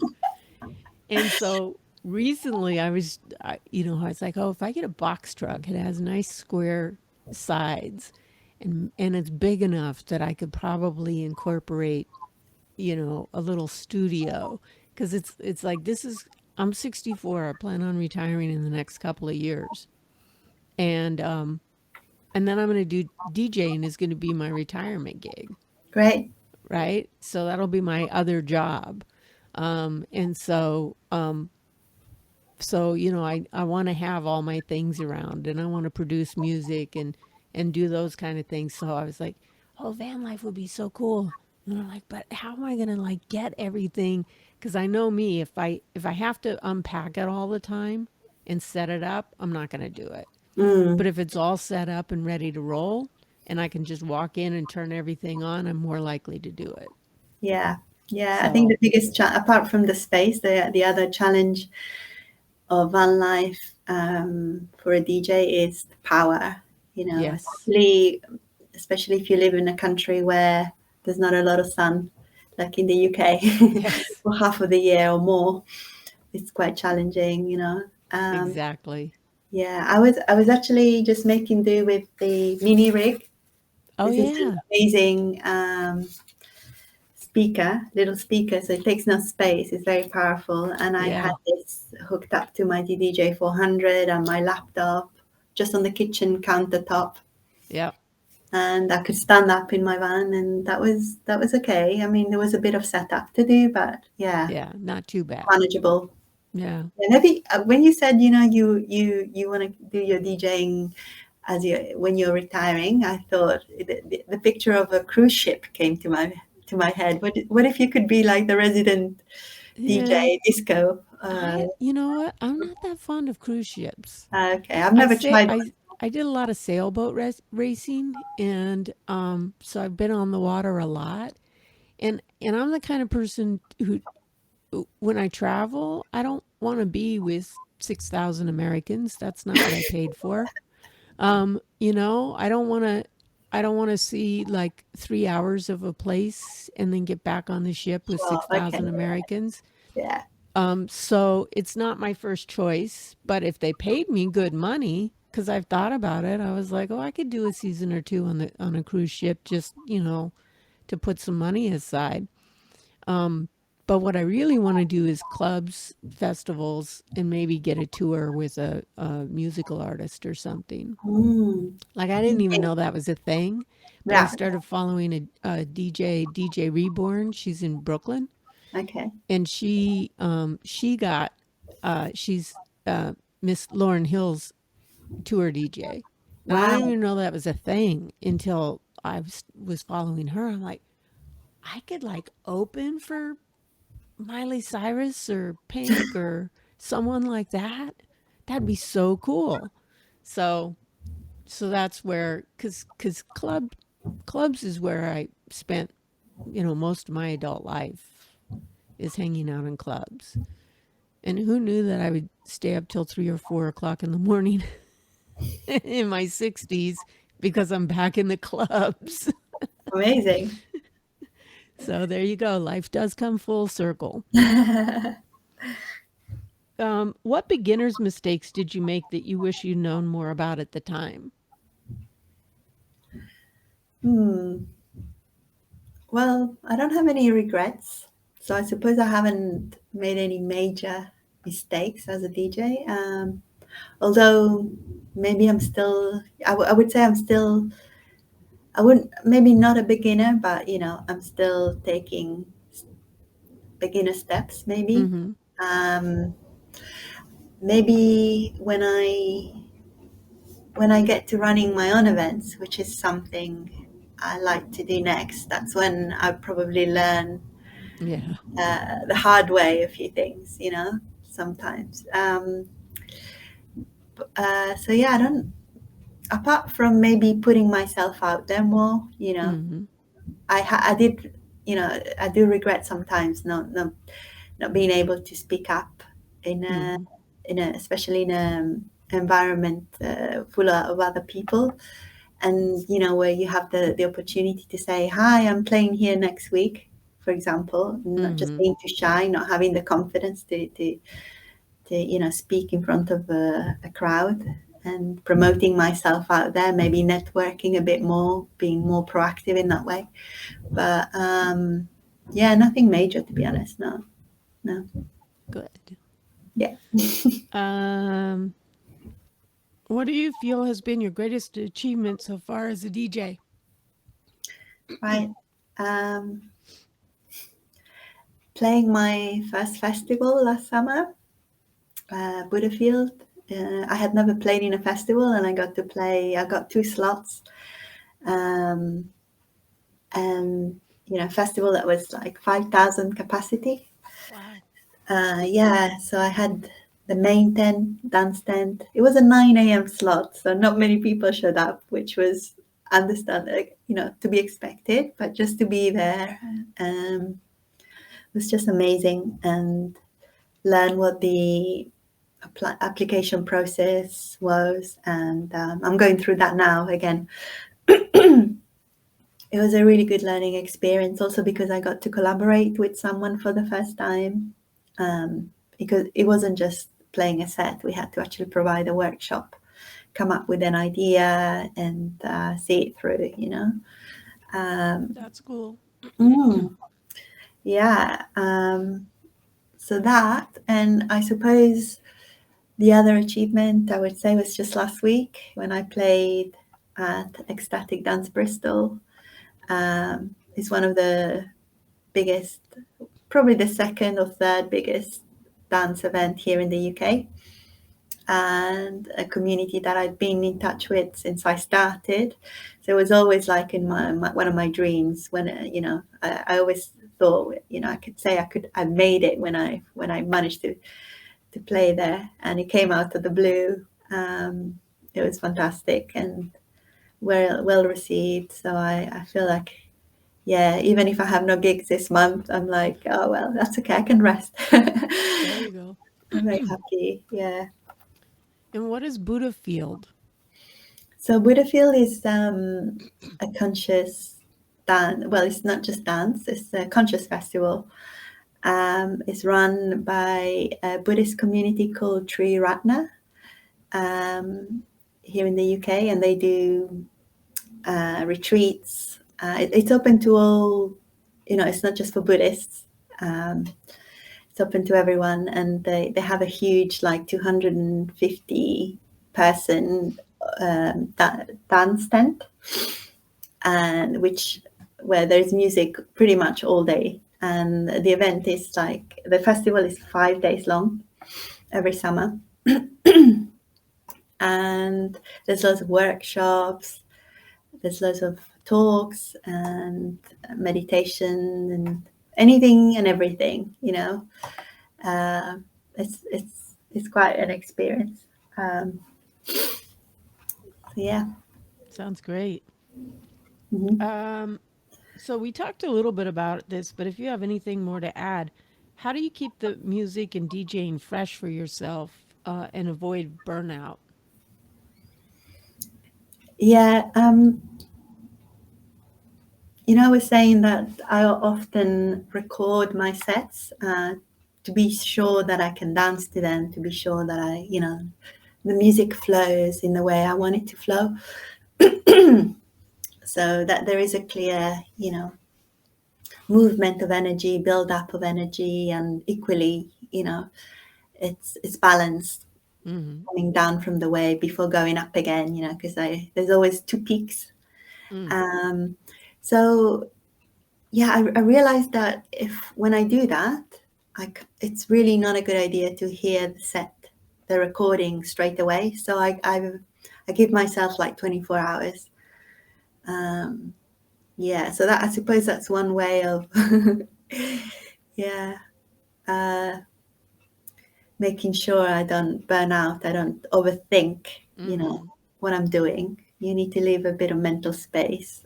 And so recently I was like, oh, if I get a box truck, it has nice square sides, and it's big enough that I could probably incorporate, a little studio, because it's like, I'm 64. I plan on retiring in the next couple of years. And then I'm going to do DJing is going to be my retirement gig, Great. right? So that'll be my other job. And so I want to have all my things around, and I want to produce music and do those kind of things. So I was like, oh, van life would be so cool. And I'm like, but how am I going to like get everything? Because I know me, if I have to unpack it all the time and set it up, I'm not going to do it. But Mm, if it's all set up and ready to roll, and I can just walk in and turn everything on, I'm more likely to do it. yeah. Yeah. I think So, the biggest apart from the space, the other challenge of van life for a DJ is the power, Yes. especially if you live in a country where there's not a lot of sun, like in the UK, Yes. for half of the year or more. It's quite challenging. Exactly. Yeah, I was actually just making do with the mini rig. Oh This is an yeah. amazing little speaker, so it takes no space. It's very powerful, and I had Yeah. this hooked up to my DDJ 400 and my laptop, just on the kitchen countertop, Yep. and I could stand up in my van, and that was okay. I mean, there was a bit of setup to do, but yeah, Yeah. Not too bad. manageable. Yeah. And when you said you want to do your DJing when you're retiring, I thought the picture of a cruise ship came to my head. What if you could be like the resident Yeah. DJ disco? You know what? I'm not that fond of cruise ships. Okay, I've I never say tried I did a lot of sailboat racing, and so I've been on the water a lot. And I'm the kind of person who, when I travel, I don't want to be with 6,000 Americans. That's not what I paid for. I don't want to see like 3 hours of a place and then get back on the ship with one. Okay, 6,000 Americans. yeah. So it's not my first choice, but if they paid me good money, because I've thought about it, I was like, oh, I could do a season or two on a cruise ship, just to put some money aside. But what I really want to do is clubs, festivals, and maybe get a tour with a musical artist or something. Mm. Like I didn't even know that was a thing, but I Yeah. started following a DJ Reborn. She's in Brooklyn, Okay. and she's Miss Lauren Hill's tour DJ. And I didn't Wow. even know that was a thing until was following her. I'm like, I could like open for Miley Cyrus or Pink or someone like that. That'd be so cool. So that's where, cause clubs is where I spent most of my adult life, is hanging out in clubs. And who knew that I would stay up till 3 or 4 o'clock in the morning in my 60s because I'm back in the clubs. Amazing. So there you go. Life does come full circle. What beginner's mistakes did you make that you wish you'd known more about at the time? Hmm. Well, I don't have any regrets. So I suppose I haven't made any major mistakes as a DJ. Although maybe I would say I'm still, I wouldn't, maybe not a beginner, but I'm still taking beginner steps, maybe. Mm-hmm. Um, maybe when I get to running my own events, which is something I like to do next, that's when I probably learn Yeah. the hard way a few things, sometimes. So yeah, I don't. Apart from maybe putting myself out there more, Mm-hmm. I did, I do regret sometimes not being able to speak up in a Mm-hmm. especially in a environment full of other people, and where you have the opportunity to say, hi, I'm playing here next week, for example, not just Mm-hmm. being too shy, not having the confidence to speak in front of a crowd, and promoting myself out there, maybe networking a bit more, being more proactive in that way. But yeah, nothing major, to be honest. No. Good. Yeah. Um, what do you feel has been your greatest achievement so far as a DJ? Right. um Playing my first festival last summer, Buddhafield. I had never played in a festival, and I got two slots. um and festival that was like 5,000 capacity. Wow. Yeah, so I had the main tent, dance tent. It was a 9 a.m. slot, so not many people showed up, which was to be expected, but just to be there was just amazing, and learn what the application process was, and I'm going through that now again. It was a really good learning experience, also because I got to collaborate with someone for the first time, because it wasn't just playing a set. We had to actually provide a workshop, come up with an idea, and see it through, you know. That's cool. Yeah. So that, and I suppose the other achievement I would say was just last week when I played at Ecstatic Dance Bristol. It's one of the biggest, probably the second or third biggest dance event here in the UK, and a community that I've been in touch with since I started. So it was always like in my one of my dreams when I always thought, I could say I made it when I managed to play there, and it came out of the blue. It was fantastic and well received. So I feel like, yeah, even if I have no gigs this month, I'm like, oh well, that's okay, I can rest. There you go. I'm very happy. Yeah. And what is Buddhafield? So Buddhafield is a conscious dance. Well, it's not just dance; it's a conscious festival. It's run by a Buddhist community called Tri Ratna here in the UK, and they do retreats. It's open to all. It's not just for Buddhists. It's open to everyone, and they have a huge, like 250 person dance tent, and where there's music pretty much all day. And the event is like, the festival is 5 days long every summer. And there's lots of workshops, there's lots of talks and meditation and anything and everything, it's quite an experience. So yeah. Sounds great. Mm-hmm. So we talked a little bit about this, but if you have anything more to add, how do you keep the music and DJing fresh for yourself and avoid burnout? Yeah. I was saying that I often record my sets to be sure that I can dance to them, to be sure that the music flows in the way I want it to flow. So that there is a clear, movement of energy, build up of energy, and equally, it's balanced, Mm-hmm. coming down from the wave before going up again, because there's always two peaks. So yeah, I realized that when I do that, it's really not a good idea to hear the recording straight away. So I give myself like 24 hours. Yeah, so that, I suppose that's one way of yeah, making sure I don't burn out, I don't overthink, what I'm doing. You need to leave a bit of mental space.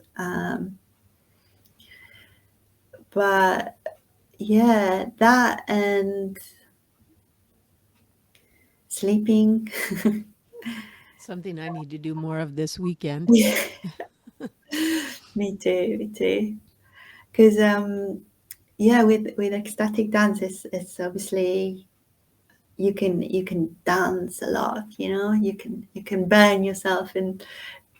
But yeah, that and sleeping. Something I need to do more of this weekend. Yeah, me too. Because yeah, with ecstatic dance, it's obviously you can dance a lot. You can burn yourself in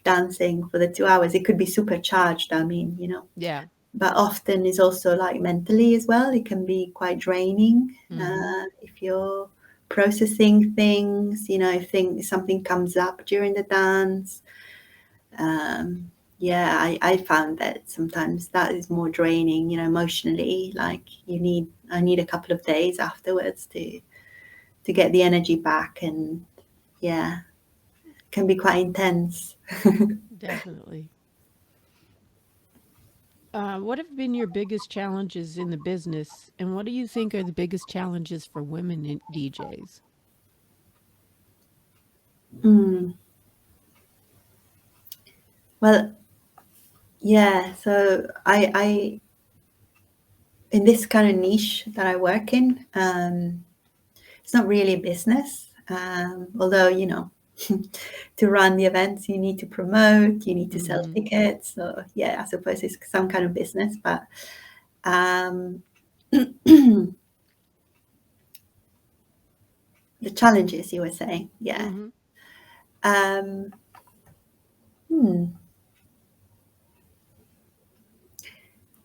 dancing for the 2 hours. It could be supercharged. I mean, Yeah. but often is also like mentally as well. It can be quite draining if you're processing things. If something comes up during the dance. Yeah, I found that sometimes that is more draining, emotionally. Like I need a couple of days afterwards to get the energy back, and yeah, it can be quite intense. Definitely. What have been your biggest challenges in the business, and what do you think are the biggest challenges for women in DJs? Mm. Well, yeah. So I in this kind of niche that I work in, it's not really a business. Although, to run the events, you need to promote, you need to sell Mm-hmm. tickets. So yeah, I suppose it's some kind of business, but um, the challenges you were saying, yeah. Mm-hmm. Um, hmm,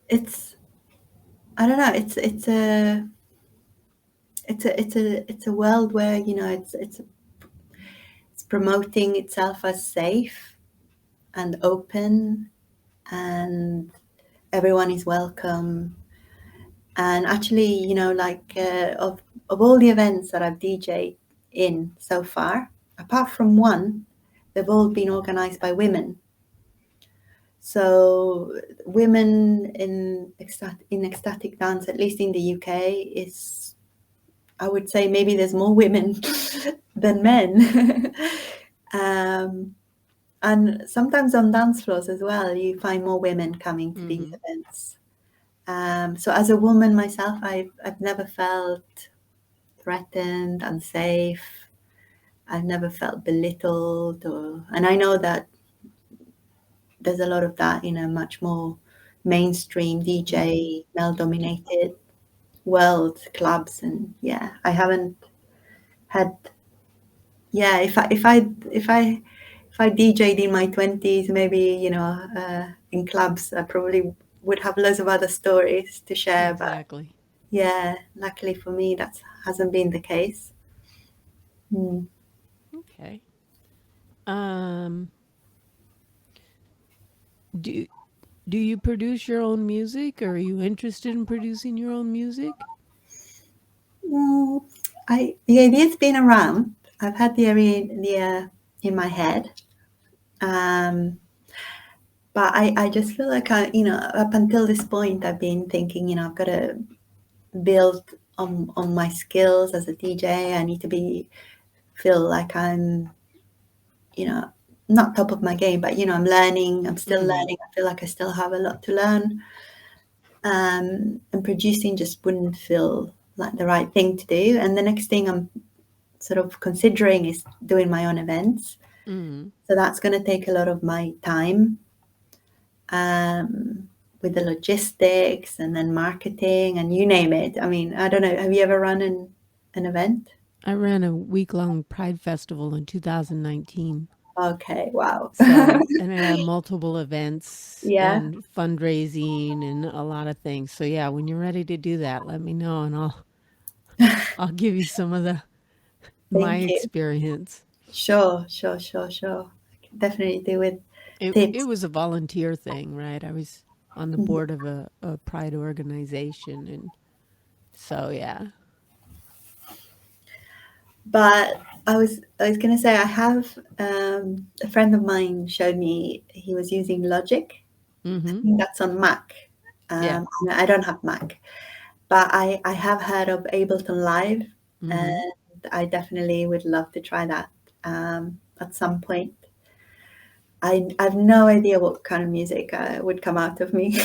it's I don't know. It's a world where it's promoting itself as safe and open, and everyone is welcome. And actually, of all the events that I've DJed in so far, apart from one, they've all been organized by women. So women in ecstatic dance, at least in the UK, is, I would say, maybe there's more women than men. um, and sometimes on dance floors as well, you find more women coming to these Mm-hmm. events. So as a woman myself, I've never felt threatened, unsafe. I've never felt belittled, and I know that there's a lot of that in a much more mainstream Mm-hmm. DJ, male-dominated world, clubs, and yeah, I haven't had. Yeah, if I DJ'd in my 20s, maybe in clubs, I probably would have loads of other stories to share. But Exactly. yeah, luckily for me, that hasn't been the case. Hmm. Okay. Um, do do you produce your own music, or are you interested in producing your own music? Mm, the idea's been around. I've had the idea in my head, um, but I just feel like up until this point, I've been thinking, I've got to build on my skills as a DJ. I need to feel like I'm, you know, not top of my game, but I'm learning. I'm still Mm-hmm. learning. I feel like I still have a lot to learn. And producing just wouldn't feel like the right thing to do. And the next thing I'm sort of considering is doing my own events. Mm-hmm. So that's going to take a lot of my time, with the logistics and then marketing and you name it. I mean, I don't know. Have you ever run an event? I ran a week-long Pride Festival in 2019. Okay, wow. So, and I had multiple events Yeah, and fundraising and a lot of things. So yeah, when you're ready to do that, let me know and I'll give you some of the my thank you. experience. Sure, sure, sure, sure. I can definitely do with It tips. was a volunteer thing, right? I was on the board of a pride organization, and so yeah. But I was gonna say I have, a friend of mine showed me he was using Logic. I Mm-hmm. think that's on Mac. Yeah. I don't have Mac, but I have heard of Ableton Live, Mm-hmm. and I definitely would love to try that at some point. I have no idea what kind of music would come out of me.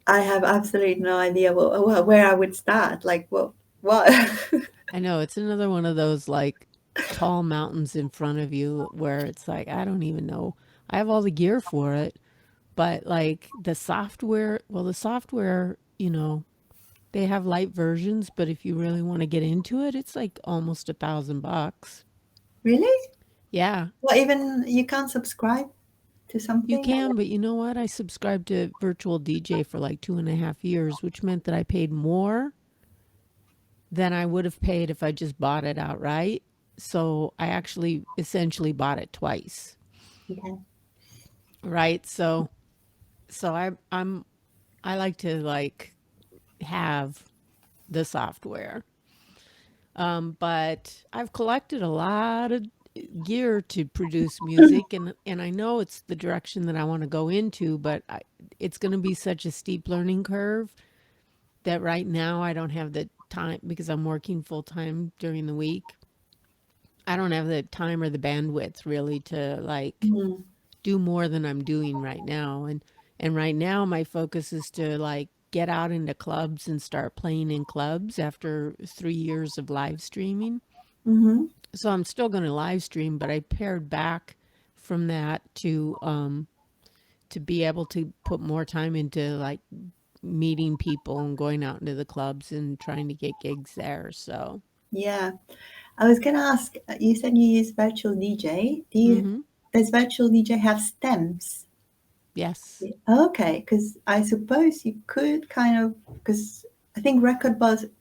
I have absolutely no idea where I would start. Like what? I know it's another one of those like tall mountains in front of you where it's like I don't even know. I have all the gear for it, but like the software, they have light versions, but if you really want to get into it, it's like almost $1,000. Really? Yeah, Well, even you can't subscribe to you something? can, but you know what? I subscribed to Virtual DJ for like 2.5 years, which meant that I paid more than I would have paid if I just bought it outright. So I actually essentially bought it twice, Okay. right? So I like to like have the software. But I've collected a lot of gear to produce music, and I know it's the direction that I want to go into, but it's going to be such a steep learning curve that right now I don't have the time because I'm working full time during the week. I don't have the time or the bandwidth really to like Mm, do more than I'm doing right now. And right now my focus is to like get out into clubs and start playing in clubs after 3 years of live streaming. Mm-hmm. So I'm still going to live stream, but I pared back from that to be able to put more time into like meeting people and going out into the clubs and trying to get gigs there. So, Yeah. I was going to ask, you said you use virtual DJ. hmm, Does virtual DJ have stems? yes. Okay, because I suppose you could kind of, because I think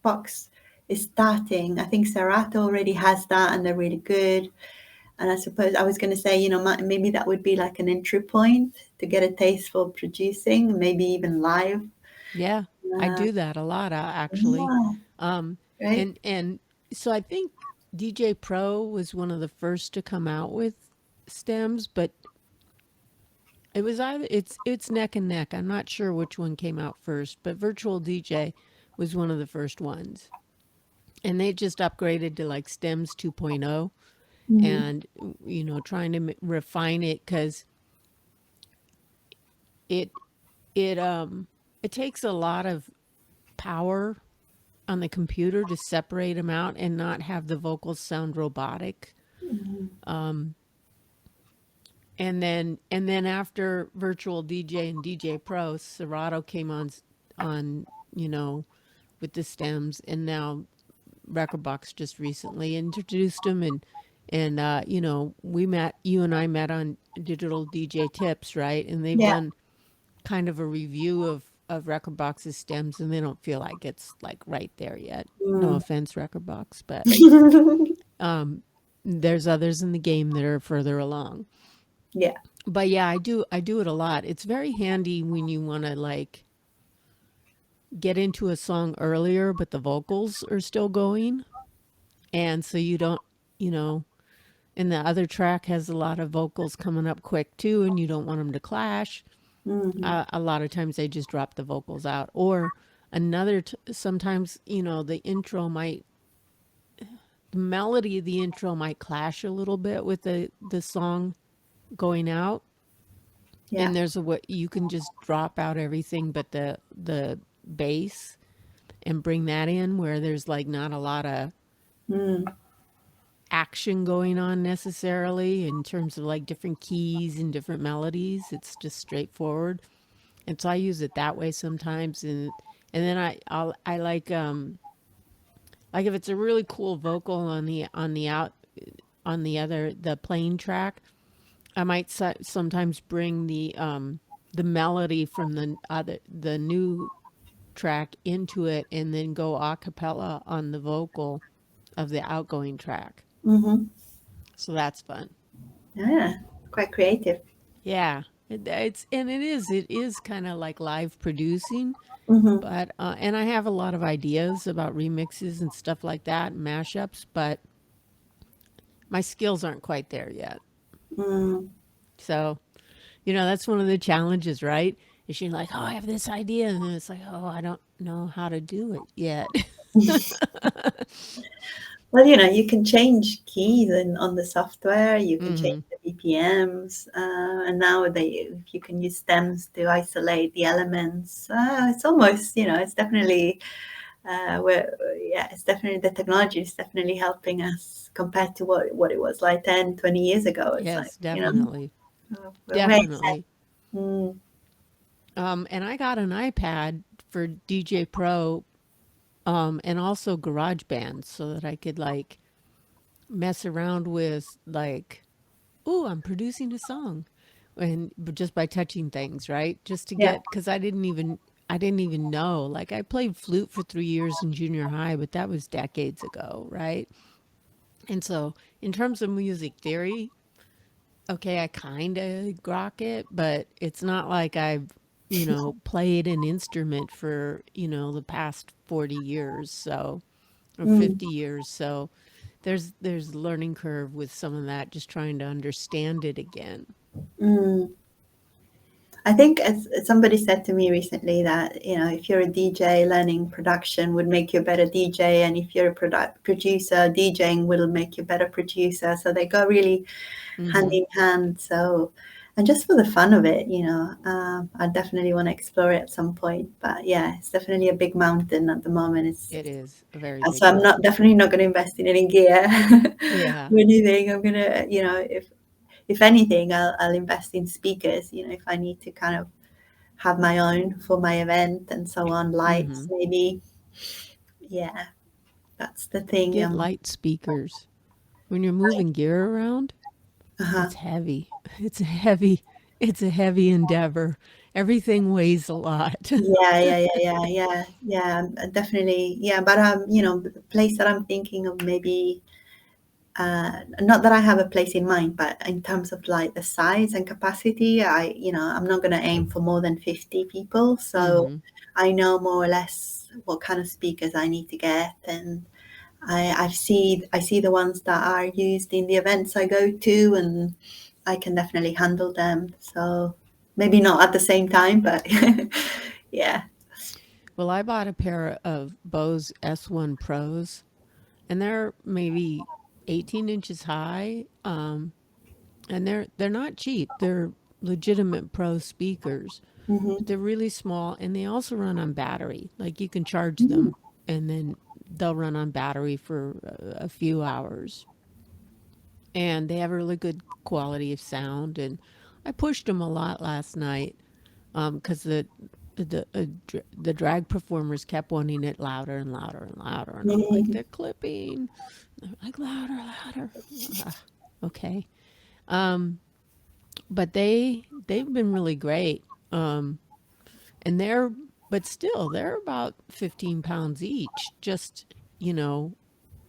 Box is starting. I think Serato already has that and they're really good. And I suppose I was going to say, maybe that would be like an entry point to get a taste for producing, maybe even live. Yeah, I Uh, do that a lot, actually. yeah, Um, right? and so I think DJ Pro was one of the first to come out with stems, but it's neck and neck. I'm not sure which one came out first, but Virtual DJ was one of the first ones. And they just upgraded to like stems 2.0 Mm, and trying to refine it cuz it it takes a lot of power on the computer to separate them out and not have the vocals sound robotic. mm, And then after Virtual DJ and DJ Pro, Serato came on with the stems, and now Recordbox just recently introduced them, and you and I met on Digital DJ Tips, right? And they've yeah. done kind of a review of Recordbox's stems, and they don't feel like it's like right there yet. No Mm. offense, Recordbox, but there's others in the game that are further along. Yeah. But yeah, I do it a lot. It's very handy when you want to like get into a song earlier, but the vocals are still going, and so you don't, you know, and the other track has a lot of vocals coming up quick too, and you don't want them to clash. Mm-hmm. A lot of times they just drop the vocals out, or sometimes the intro might the melody of the intro might clash a little bit with the song going out, Yeah. and there's a way you can just drop out everything but the bass and bring that in where there's like not a lot of Mm. action going on necessarily in terms of like different keys and different melodies. It's just straightforward. And so I use it that way sometimes, and then I like if it's a really cool vocal on the plain track, I might sometimes bring the melody from the new track into it and then go a cappella on the vocal of the outgoing track. Mm-hmm. So that's fun. Yeah. Quite creative. Yeah. It is kind of like live producing, Mm-hmm. but and I have a lot of ideas about remixes and stuff like that, and mashups, but my skills aren't quite there yet. Mm. So, that's one of the challenges, right? Is you're like, oh, I have this idea, and then it's like, oh, I don't know how to do it yet. Well, you can change keys on the software. You can change Hmm. the BPMs, and now you can use stems to isolate the elements. It's almost, it's definitely it's definitely the technology is definitely helping us compared to what it was like 10, 20 years ago. It's like, Yes, definitely, we're very excited. definitely. Mm, And I got an iPad for DJ Pro, and also GarageBand so that I could like mess around with like, oh, I'm producing a song, and but just by touching things, right? Just to yeah. get because I didn't even know. Like I played flute for 3 years in junior high, but that was decades ago, right? And so in terms of music theory, okay, I kind of grok it, but it's not like I've played an instrument for the past 40 years, so or Mm, 50 years. So there's a learning curve with some of that, just trying to understand it again. mm. I think as somebody said to me recently that, if you're a DJ, learning production would make you a better DJ. And if you're a producer, DJing will make you a better producer. So they go really hand Hmm. in hand. So, and just for the fun of it, I definitely want to explore it at some point. But yeah, it's definitely a big mountain at the moment. It It's is a very and big so I'm not mountain. definitely not going to invest in any gear Yeah. or anything. I'm gonna, if anything, I'll invest in speakers. If I need to kind of have my own for my event and so on, lights Mm-hmm. maybe. Yeah, that's the thing. Get light speakers. When you're moving gear around, Uh-huh. it's heavy. It's a heavy. It's a heavy endeavor. Everything weighs a lot. Yeah, definitely. Yeah, but the place that I'm thinking of maybe, not that I have a place in mind, but in terms of like the size and capacity, I'm not going to aim for more than 50 people. So Mm-hmm. I know more or less what kind of speakers I need to get, and I see the ones that are used in the events I go to, and I can definitely handle them. So maybe not at the same time, but yeah. Well, I bought a pair of Bose S1 Pros, and they're maybe 18 inches high. And they're not cheap. They're legitimate pro speakers, but Hmm. they're really small, and they also run on battery. Like you can charge Hmm. them, and then they'll run on battery for a few hours. And they have a really good quality of sound. And I pushed them a lot last night because the drag performers kept wanting it louder and louder and louder, and I'm like, they're clipping. They're like louder, louder. Ah, okay. Um, but they've been really great. And but still they're about 15 pounds each, just in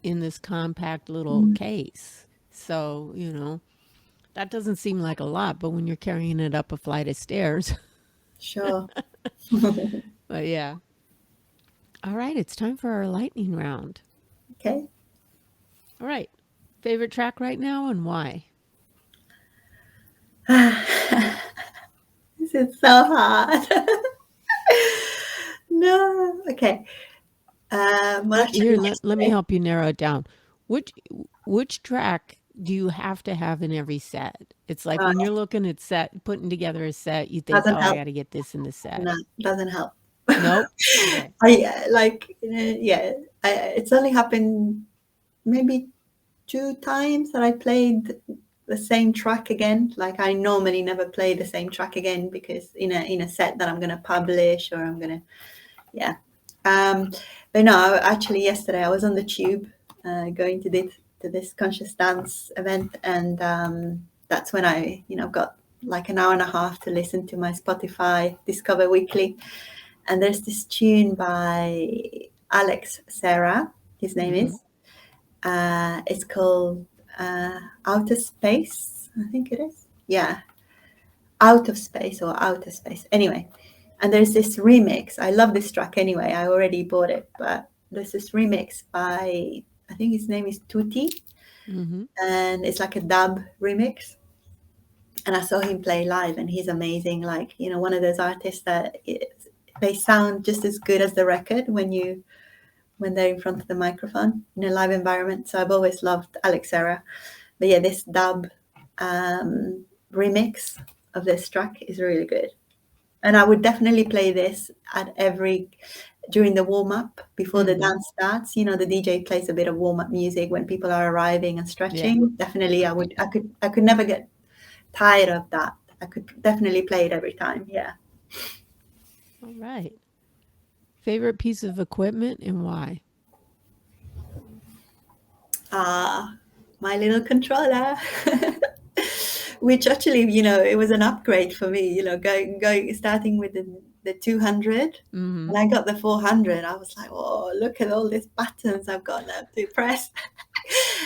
this compact little case. So that doesn't seem like a lot, but when you're carrying it up a flight of stairs. Sure. But yeah. All right, it's time for our lightning round. Okay. All right, favorite track right now and why? This is so hard. No. Okay. Well, Here, actually, let me yesterday. help you narrow it down. Which which track do you have to have in every set? It's like when you're looking at putting together a set, you think, Doesn't oh, I help. got to get this in the set. No, doesn't help. Nope. Okay. Yeah. It's only happened maybe 2 times that I played the same track again. Like I normally never play the same track again because in a set that I'm gonna publish or I'm gonna, yeah. Um, but no, actually yesterday I was on the tube going to this conscious dance event, and that's when I got like an hour and a half to listen to my Spotify Discover Weekly, and there's this tune by Alex Serra, his name Mm-hmm. is. It's called Outer Space, I think it is. Yeah, Out of Space or Outer Space. Anyway, and there's this remix. I love this track anyway. I already bought it, but there's this remix by, I think his name is Tutti, Mm-hmm. and it's like a dub remix. And I saw him play live, and he's amazing. Like one of those artists that they sound just as good as the record when they're in front of the microphone in a live environment. So I've always loved Alex Serra. But yeah, this dub remix of this track is really good. And I would definitely play this during the warm up before the Mm-hmm. dance starts. The DJ plays a bit of warm up music when people are arriving and Yeah. stretching. Definitely, I could never get tired of that. I could definitely play it every time. Yeah. All right. Favorite piece of equipment and why? Ah, my little controller. Which actually, it was an upgrade for me, going starting with the 200. Mm-hmm. When I got the 400, I was like, oh, look at all these buttons I've got now to press.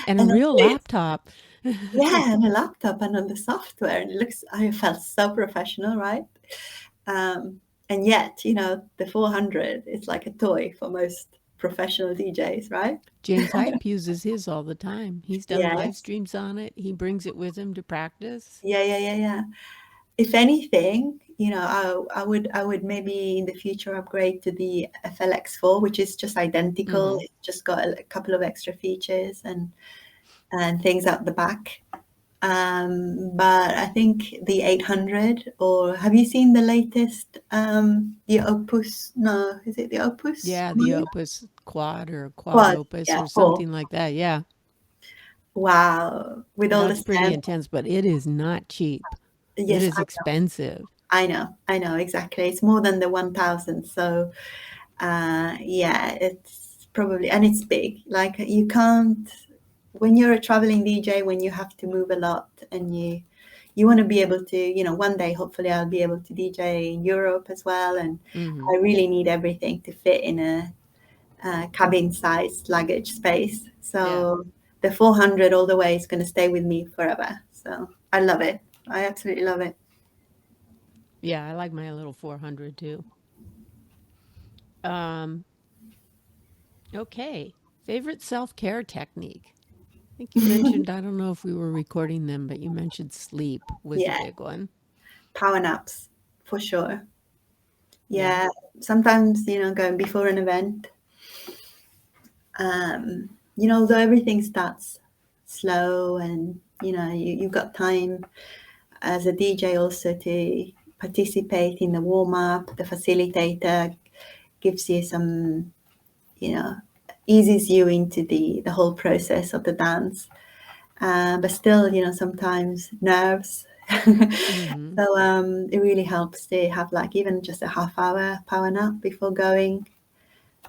And a And real actually, laptop. yeah, and a laptop and on the software. And I felt so professional, right? And yet, the 400 is like a toy for most professional DJs, right? James Hype uses his all the time. He's done live Yes. streams on it. He brings it with him to practice. Yeah. If anything, I would maybe in the future upgrade to the FLX4, which is just identical. Mm-hmm. It's just got a couple of extra features and things at the back. But I think the 800, or have you seen the latest, the Opus? No, is it the Opus? Yeah, the Opus Quad or Quad Quad, Opus yeah, or four. something like that. Yeah. Wow, with all the That's pretty stems. intense, but it is not cheap. It Yes, is expensive. I know exactly. It's more than the 1000. So, yeah, it's probably, and it's big. Like you can't, when you're a traveling DJ, when you have to move a lot and you want to be able to, one day hopefully I'll be able to DJ in Europe as well, and Hmm. I really need everything to fit in a cabin sized luggage space. Yeah. So the 400 all the way is going to stay with me forever. So I love it. I absolutely love it. Yeah, I like my little 400 too. Um, okay. Favorite self-care technique? I think you mentioned, I don't know if we were recording them, but you mentioned sleep was a Yeah, big one. power naps for sure. Yeah. Yeah, sometimes, going before an event, though everything starts slow, and, you've got time as a DJ also to participate in the warm up. The facilitator gives you some, eases you into the whole process of the dance. But still, sometimes nerves. Hmm. So it really helps to have like even just a half hour power nap before going.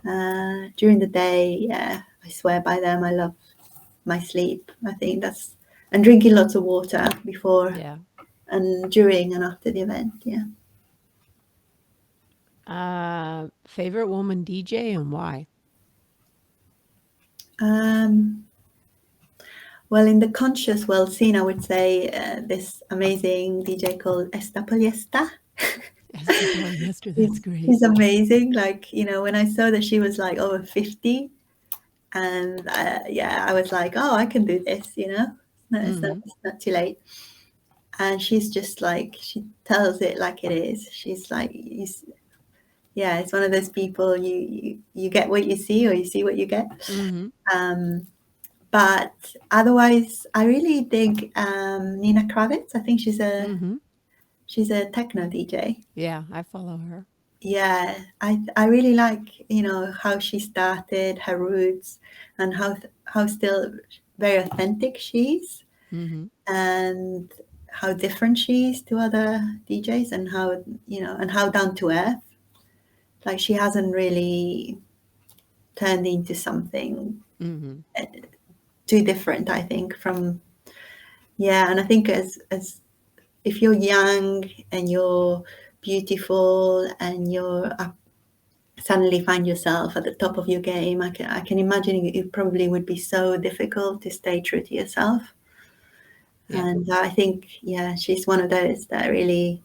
During the day, yeah, I swear by them. I love my sleep. I think that's, and drinking lots of water before Yeah. and during and after the event. Yeah. Favorite woman DJ and why? Um, well, in the conscious world scene, I would say this amazing DJ called Esta Poliesta. Esther Polyester, that's She's great. amazing. Like, when I saw that she was like over 50, and yeah, I was like, oh, I can do this, Hmm. it's not too late. And she's just like, she tells it like it is. She's like, yeah, it's one of those people, you get what you see, or you see what you get. Hmm. Um, but otherwise, I really dig Nina Kravitz. I think Hmm. she's a techno DJ. Yeah, I follow her. Yeah, I really like, how she started, her roots, and how still very authentic she is, Hmm. and how different she is to other DJs, and how, and how down to earth. Like she hasn't really turned into something Hmm. too different, I think, from, yeah. And I think as if you're young and you're beautiful and you're suddenly find yourself at the top of your game, I can imagine it probably would be so difficult to stay true to yourself. Yeah. And I think, yeah, she's one of those that really,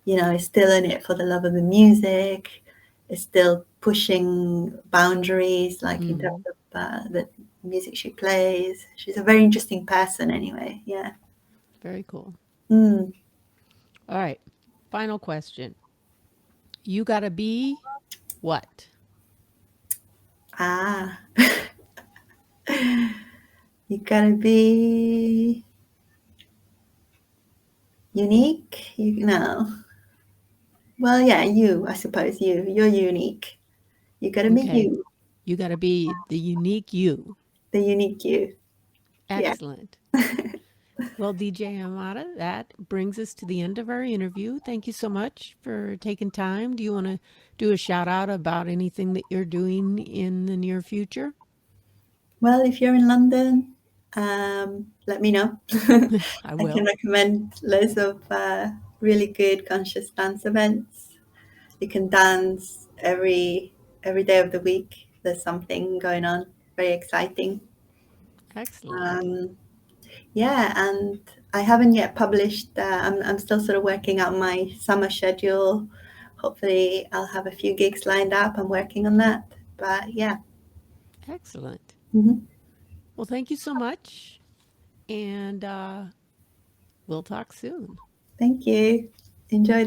is still in it for the love of the music, is still pushing boundaries, like in terms Hmm. of the music she plays. She's a very interesting person, anyway. Yeah. Very cool. Mm. All right. Final question. You gotta be what? Ah, you gotta be unique. You know. Well, yeah, I suppose you're unique. You gotta be Okay. you, You gotta be the unique you. the unique you. Yeah. Excellent. Well, DJ Amada, that brings us to the end of our interview. Thank you so much for taking time. Do you want to do a shout out about anything that you're doing in the near future? Well, if you're in London, let me know. I I can will. recommend loads of really good conscious dance events. You can dance every day of the week. There's something going on, very exciting. Excellent. Um, yeah, and I haven't yet published. I'm still sort of working out my summer schedule. Hopefully, I'll have a few gigs lined up. I'm working on that. But yeah. Excellent. Mhm. Well, thank you so much. And we'll talk soon. Thank you. Enjoy